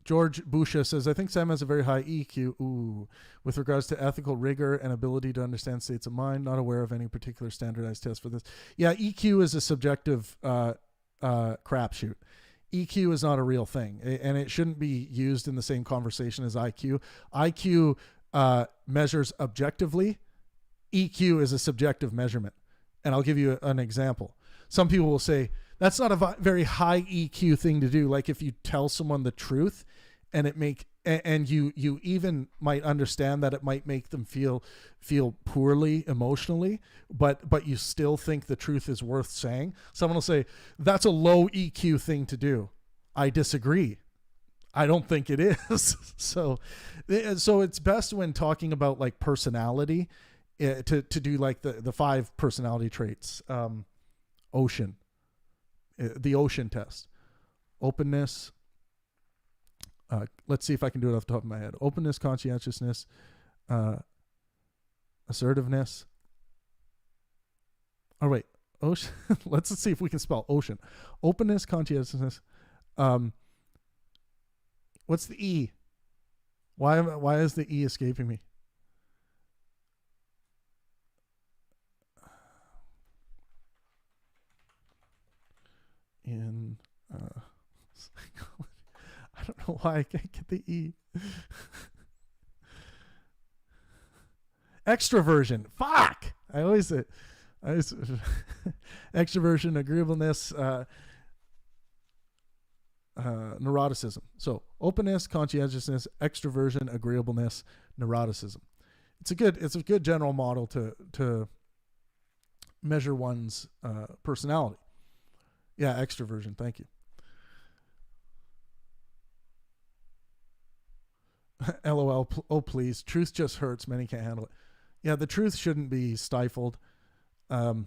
George Busha says, I think Sam has a very high EQ with regards to ethical rigor and ability to understand states of mind. Not aware of any particular standardized test for this. Yeah, EQ is a subjective crapshoot. EQ is not a real thing, and it shouldn't be used in the same conversation as IQ. IQ measures objectively. EQ is a subjective measurement. And I'll give you an example. Some people will say, that's not a very high EQ thing to do. Like if you tell someone the truth and you even might understand that it might make them feel poorly emotionally, but you still think the truth is worth saying. Someone will say, that's a low EQ thing to do. I disagree. I don't think it is. So it's best when talking about like personality to do like the 5 personality traits. Ocean. The ocean test. Openness. Let's see if I can do it off the top of my head. Openness, conscientiousness, assertiveness. Oh, wait. Ocean. Let's see if we can spell ocean. Openness, conscientiousness. What's the E? Why is the E escaping me? I don't know why I can't get the E. Extroversion. Fuck. I always extroversion, agreeableness, neuroticism. So openness, conscientiousness, extroversion, agreeableness, neuroticism. It's a good general model to measure one's personality. Yeah, extroversion. Thank you. LOL. Oh, please. Truth just hurts. Many can't handle it. Yeah, the truth shouldn't be stifled. And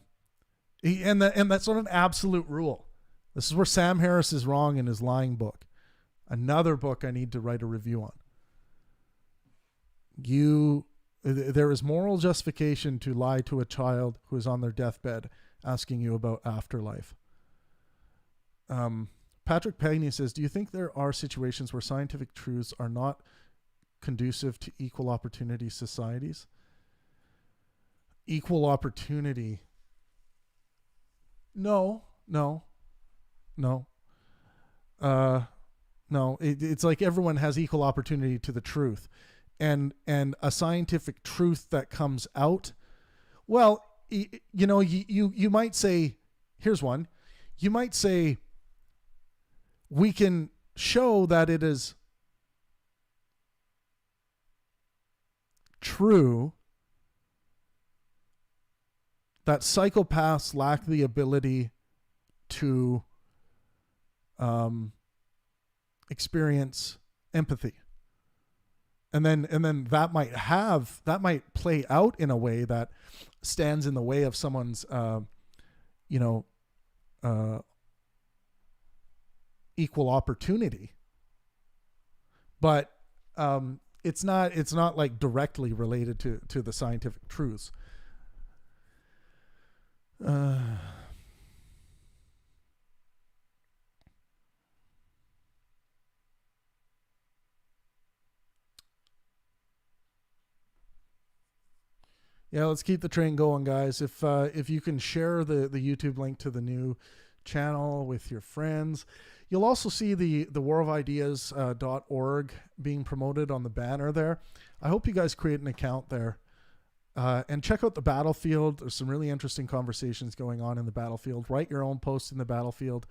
that's not an absolute rule. This is where Sam Harris is wrong in his lying book. Another book I need to write a review on. There is moral justification to lie to a child who is on their deathbed asking you about afterlife. Patrick Pagney says, do you think there are situations where scientific truths are not conducive to equal opportunity societies? Equal opportunity. No. It's like everyone has equal opportunity to the truth. And a scientific truth that comes out, well, you might say, here's one. You might say, we can show that it is true that psychopaths lack the ability to experience empathy. And then that might play out in a way that stands in the way of someone's equal opportunity. But it's not like directly related to the scientific truths. Yeah, let's keep the train going, guys. If you can share the YouTube link to the new channel with your friends, you'll also see the warofideas.org being promoted on the banner there. I hope you guys create an account there. And check out the Battlefield. There's some really interesting conversations going on in the Battlefield. Write your own posts in the Battlefield.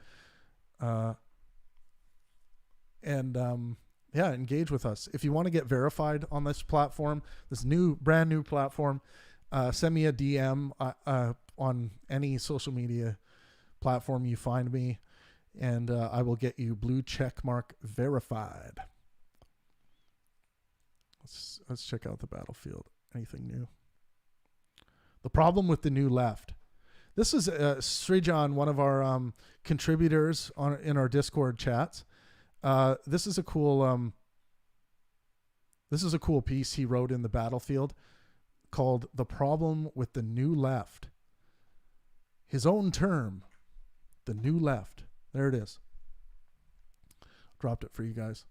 Engage with us. If you want to get verified on this platform, this brand new platform, send me a DM on any social media platform you find me, and I will get you blue check mark verified. Let's check out the Battlefield. Anything new? The problem with the new left. This is Srijan, one of our contributors in our Discord chats. This is a cool piece he wrote in the Battlefield called "The Problem with the New Left." His own term, the new left. There it is. Dropped it for you guys.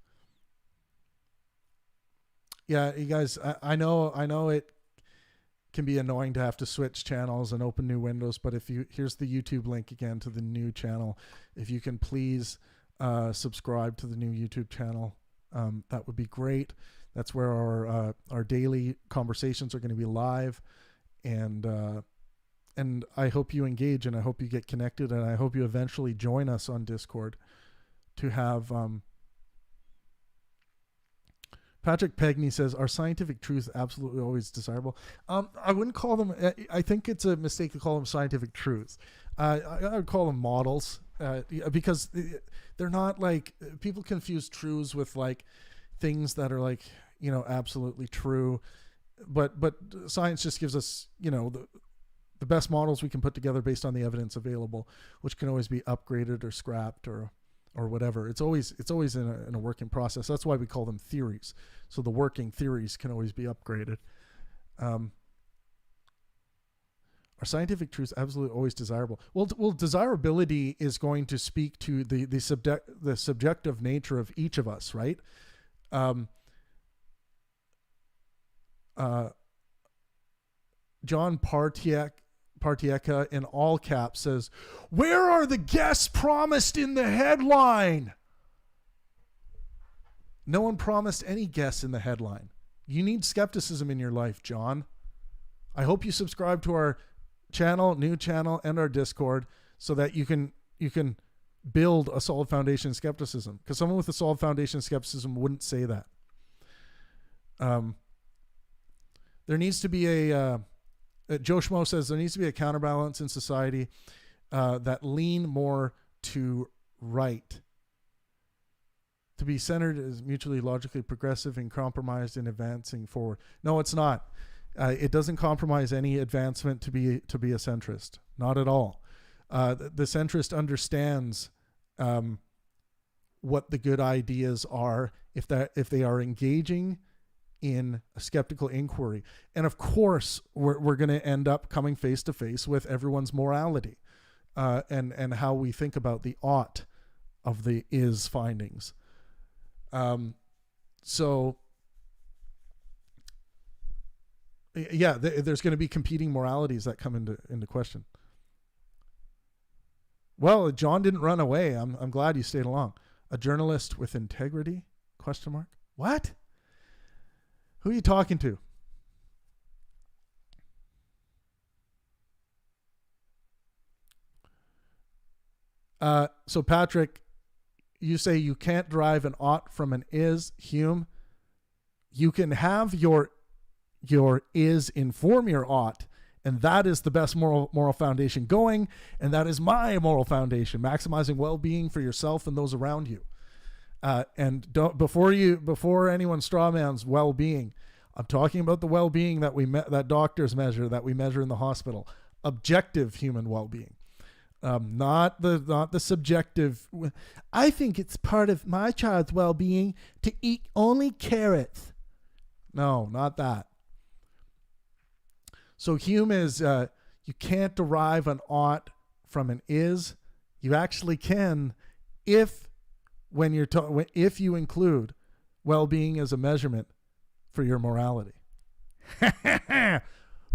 Yeah, you guys, I know it can be annoying to have to switch channels and open new windows, but here's the YouTube link again to the new channel. If you can please subscribe to the new YouTube channel, that would be great. That's where our daily conversations are going to be live, and I hope you engage, and I hope you get connected, and I hope you eventually join us on Discord to have. Patrick Pegney says, "Are scientific truths absolutely always desirable?" I wouldn't call them. I think it's a mistake to call them scientific truths. I would call them models because they're not like, people confuse truths with like things that are like, absolutely true. But science just gives us, the best models we can put together based on the evidence available, which can always be upgraded or scrapped or whatever. It's always in a working process. That's why we call them theories. So the working theories can always be upgraded. Are scientific truths absolutely always desirable? Well, desirability is going to speak to the subjective nature of each of us, right? John Partieka in all caps says, "Where are the guests promised in the headline?" No one promised any guests in the headline. You need skepticism in your life, John. I hope you subscribe to our new channel, and our Discord, so that you can build a solid foundation of skepticism. Because someone with a solid foundation of skepticism wouldn't say that. There needs to be Joe Schmo says there needs to be a counterbalance in society that lean more to right. To be centered as mutually logically progressive and compromised in advancing forward. No, it's not. It doesn't compromise any advancement to be a centrist. Not at all. The centrist understands what the good ideas are if they are engaging in a skeptical inquiry. And of course, we're going to end up coming face to face with everyone's morality and how we think about the ought of the is findings. So yeah, there's going to be competing moralities that come into question. Well, John didn't run away. I'm glad you stayed along. A journalist with integrity? ? What? Who are you talking to? So Patrick, you say you can't derive an ought from an is. Hume, you can have your is inform your ought, and that is the best moral foundation going, and that is my moral foundation, maximizing well-being for yourself and those around you. And don't before anyone strawmans well-being, I'm talking about the well-being that doctors measure, that we measure in the hospital, objective human well-being. Not the subjective. I think it's part of my child's well-being to eat only carrots. No, not that. So Hume is you can't derive an ought from an is. You actually can if you include well-being as a measurement for your morality.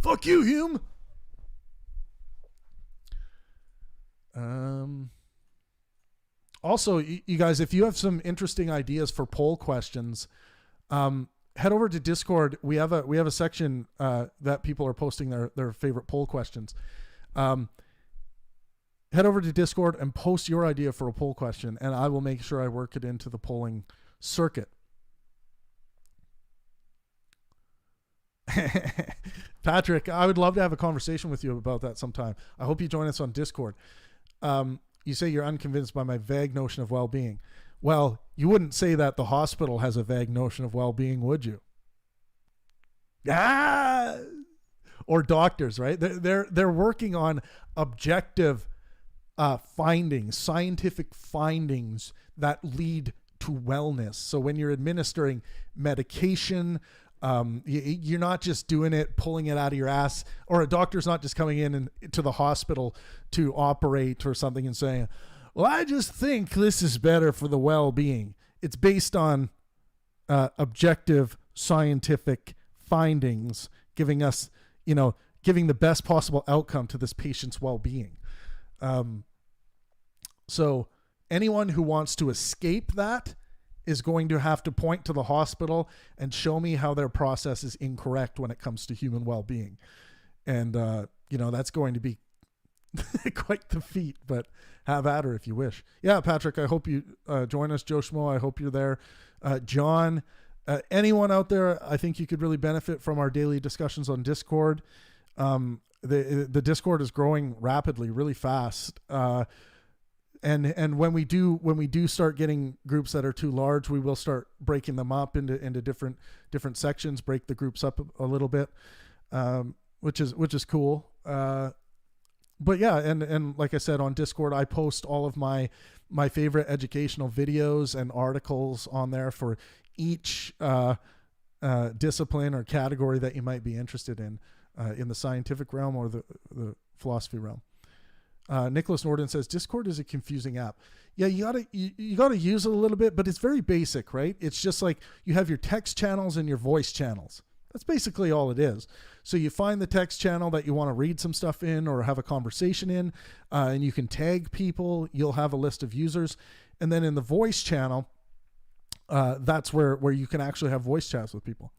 Fuck you, Hume. Also, you guys, if you have some interesting ideas for poll questions, head over to Discord. We have a section that people are posting their favorite poll questions. Head over to Discord and post your idea for a poll question, and I will make sure I work it into the polling circuit. Patrick, I would love to have a conversation with you about that sometime. I hope you join us on Discord. You say you're unconvinced by my vague notion of well-being. Well, you wouldn't say that the hospital has a vague notion of well-being, would you? Or doctors, right? They're working on objective findings, scientific findings that lead to wellness. So when you're administering medication, you're not just doing it, pulling it out of your ass, or a doctor's not just coming in to the hospital to operate or something and saying, well, I just think this is better for the well-being. It's based on objective scientific findings, giving the best possible outcome to this patient's well-being. So anyone who wants to escape that is going to have to point to the hospital and show me how their process is incorrect when it comes to human well-being. And, that's going to be quite the feat, but have at her if you wish. Yeah, Patrick, I hope you join us. Joe Schmo, I hope you're there. John, anyone out there, I think you could really benefit from our daily discussions on Discord. The Discord is growing rapidly, really fast. And when we do start getting groups that are too large, we will start breaking them up into different sections, break the groups up a little bit, which is cool. But yeah, and like I said, on Discord, I post all of my favorite educational videos and articles on there for each discipline or category that you might be interested in the scientific realm or the philosophy realm. Nicholas Norden says Discord is a confusing app. Yeah, you gotta use it a little bit, but it's very basic, right? It's just like you have your text channels and your voice channels. That's basically all it is. So you find the text channel that you want to read some stuff in or have a conversation in, and you can tag people. You'll have a list of users. And then in the voice channel, that's where you can actually have voice chats with people.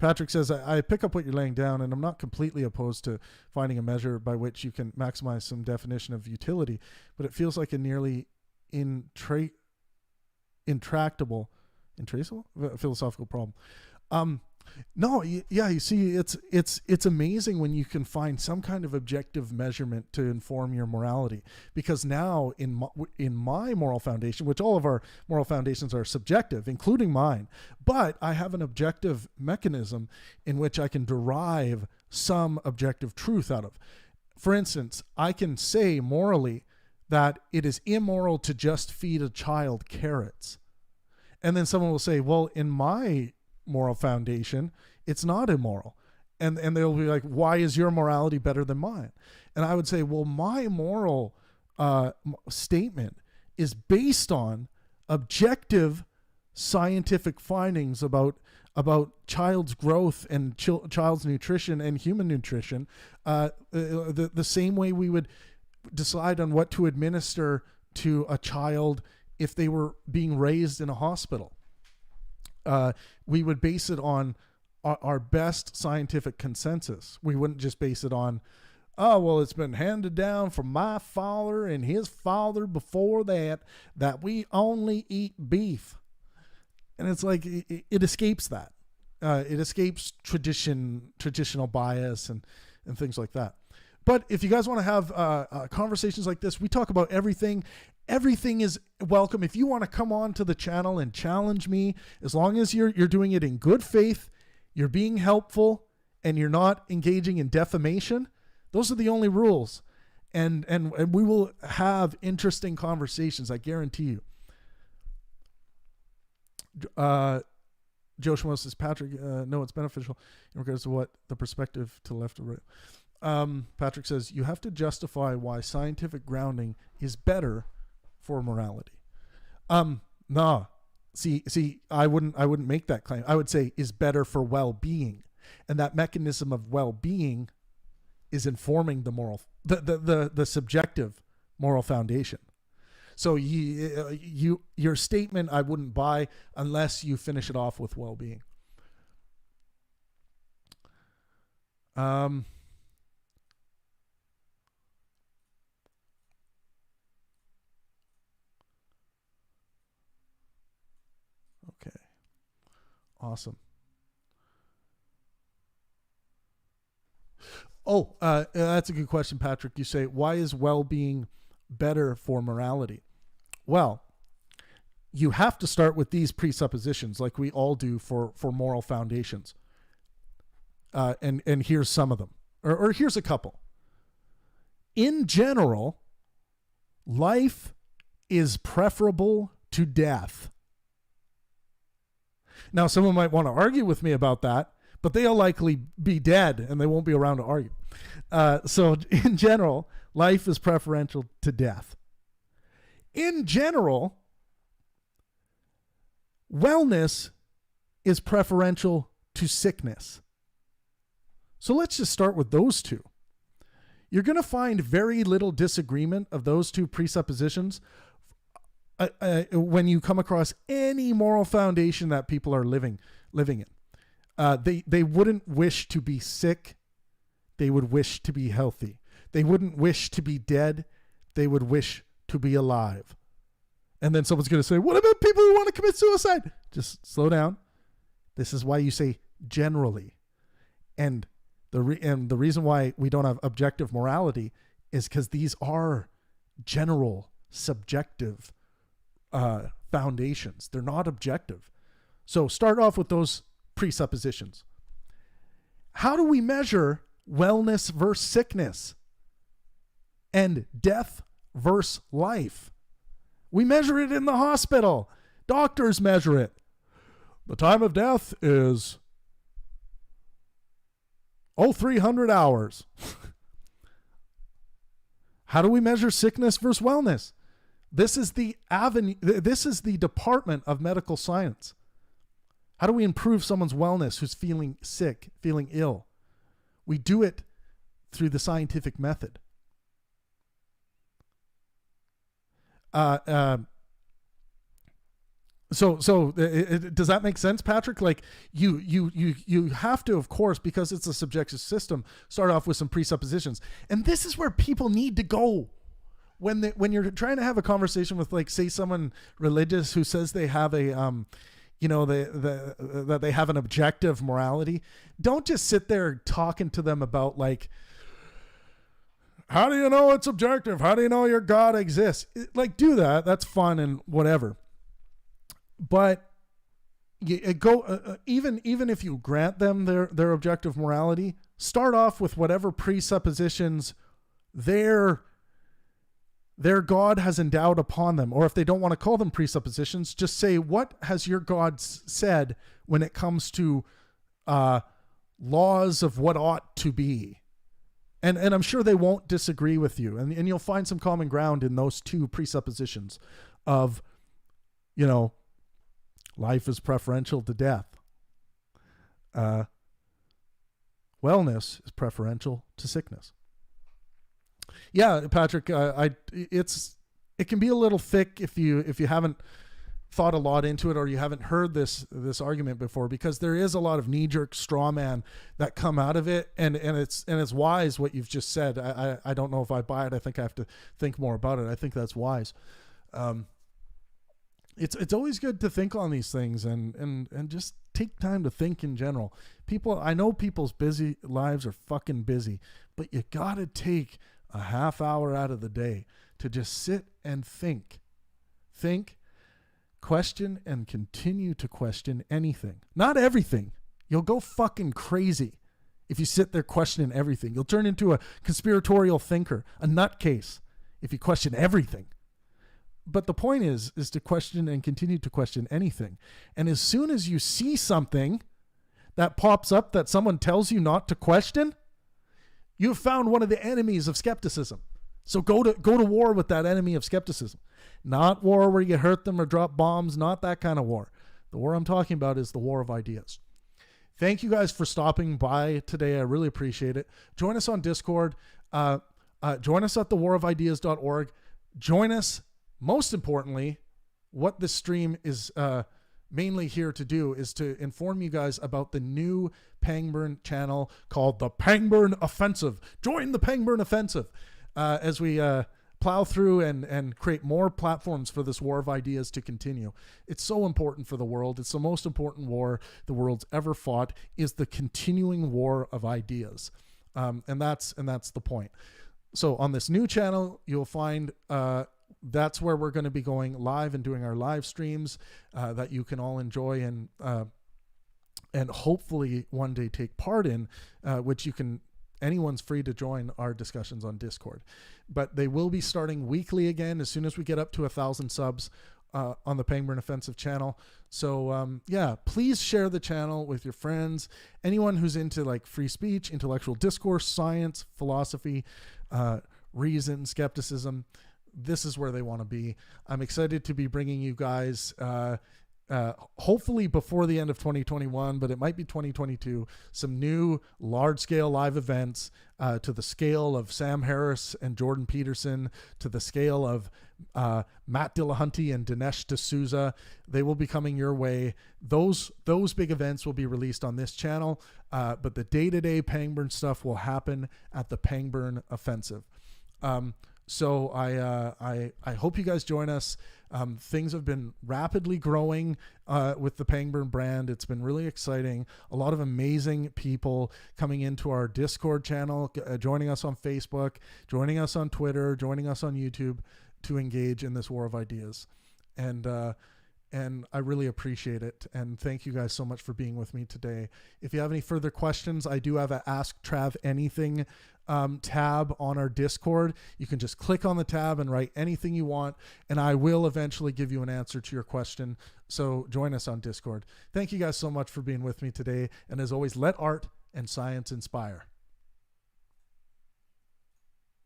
Patrick says, I pick up what you're laying down, and I'm not completely opposed to finding a measure by which you can maximize some definition of utility, but it feels like a nearly intractable philosophical problem. No, yeah, you see, it's amazing when you can find some kind of objective measurement to inform your morality, because now in my moral foundation, which all of our moral foundations are subjective, including mine, but I have an objective mechanism in which I can derive some objective truth out of. For instance, I can say morally that it is immoral to just feed a child carrots. And then someone will say, well, in my moral foundation, it's not immoral. And they'll be like, why is your morality better than mine? And I would say, well, my moral statement is based on objective scientific findings about child's growth and child's nutrition and human nutrition, the same way we would decide on what to administer to a child if they were being raised in a hospital. We would base it on our best scientific consensus. We wouldn't just base it on, oh, well, it's been handed down from my father and his father before that we only eat beef. And it's like, it escapes that. It escapes traditional bias and things like that. But if you guys want to have conversations like this, we talk about everything. Everything is welcome. If you want to come on to the channel and challenge me, as long as you're doing it in good faith, you're being helpful, and you're not engaging in defamation, those are the only rules. And we will have interesting conversations, I guarantee you. Joe Schmo says, Patrick, no, it's beneficial in regards to what the perspective to the left or right. Patrick says, you have to justify why scientific grounding is better for morality. Nah. See, I wouldn't make that claim. I would say is better for well-being. And that mechanism of well-being is informing the subjective moral foundation. So your statement I wouldn't buy unless you finish it off with well-being. Okay. Awesome. Oh, that's a good question, Patrick. You say, why is well-being better for morality? Well, you have to start with these presuppositions like we all do for moral foundations. And here's some of them, or here's a couple. In general, life is preferable to death. Now, someone might want to argue with me about that, but they'll likely be dead and they won't be around to argue. So in general, life is preferential to death. In general, wellness is preferential to sickness. So let's just start with those two. You're going to find very little disagreement of those two presuppositions when you come across any moral foundation that people are living in. They wouldn't wish to be sick. They would wish to be healthy. They wouldn't wish to be dead. They would wish to be alive. And then someone's going to say, what about people who want to commit suicide? Just slow down. This is why you say generally. And the reason why we don't have objective morality is because these are general, subjective foundations. They're not objective. So start off with those presuppositions. How do we measure wellness versus sickness and death versus life? We measure it in the hospital. Doctors measure it. The time of death is 300 hours. How do we measure sickness versus wellness? This is the avenue. This is the department of medical science. How do we improve someone's wellness who's feeling sick, feeling ill? We do it through the scientific method. So does that make sense, Patrick? Like you have to, of course, because it's a subjective system, start off with some presuppositions. And this is where people need to go when you're trying to have a conversation with, like, say, someone religious who says they have a that they have an objective morality. Don't just sit there talking to them about, like, how do you know it's objective? How do you know your God exists? Like, do that. That's fun and whatever. But even if you grant them their objective morality, start off with whatever presuppositions their God has endowed upon them. Or if they don't want to call them presuppositions, just say, what has your God said when it comes to laws of what ought to be? And I'm sure they won't disagree with you. And you'll find some common ground in those two presuppositions of, you know, life is preferential to death. Wellness is preferential to sickness. Yeah, Patrick, it can be a little thick if you haven't thought a lot into it, or you haven't heard this argument before, because there is a lot of knee-jerk straw man that come out of it, and it's wise what you've just said. I don't know if I buy it. I think I have to think more about it. I think that's wise. It's always good to think on these things and just take time to think in general. I know people's busy lives are fucking busy, but you gotta take a half hour out of the day to just sit and think, question, and continue to question anything. Not everything. You'll go fucking crazy if you sit there questioning everything. You'll turn into a conspiratorial thinker, a nutcase, if you question everything. But the point is to question and continue to question anything. And as soon as you see something that pops up that someone tells you not to question, you've found one of the enemies of skepticism. So go to war with that enemy of skepticism. Not war where you hurt them or drop bombs, not that kind of war. The war I'm talking about is the war of ideas. Thank you guys for stopping by today. I really appreciate it. Join us on Discord. Join us at thewarofideas.org. Join us, most importantly, what this stream is mainly here to do is to inform you guys about the new Pangburn channel called the Pangburn Offensive. Join the Pangburn Offensive as we plow through and create more platforms for this war of ideas to continue. It's so important for the world. It's the most important war the world's ever fought, is the continuing war of ideas. And that's the point. So on this new channel, you'll find that's where we're going to be going live and doing our live streams that you can all enjoy and hopefully one day take part in, which you can. Anyone's free to join our discussions on Discord, but they will be starting weekly again as soon as we get up to 1,000 subs on the Pangburn Offensive channel. So yeah, please share the channel with your friends, anyone who's into like free speech, intellectual discourse, science, philosophy, reason, skepticism. This is where they want to be. I'm excited to be bringing you guys hopefully before the end of 2021, but it might be 2022, some new large-scale live events to the scale of Sam Harris and Jordan Peterson, to the scale of Matt Dillahunty and Dinesh D'Souza. They will be coming your way. Those big events will be released on this channel, but the day-to-day Pangburn stuff will happen at the Pangburn Offensive. So I hope you guys join us. Things have been rapidly growing with the Pangburn brand. It's been really exciting. A lot of amazing people coming into our Discord channel, joining us on Facebook, joining us on Twitter, joining us on YouTube to engage in this war of ideas. And I really appreciate it. And thank you guys so much for being with me today. If you have any further questions, I do have a Ask Trav Anything tab on our Discord. You can just click on the tab and write anything you want, and I will eventually give you an answer to your question. So join us on Discord. Thank you guys so much for being with me today. And as always, let art and science inspire.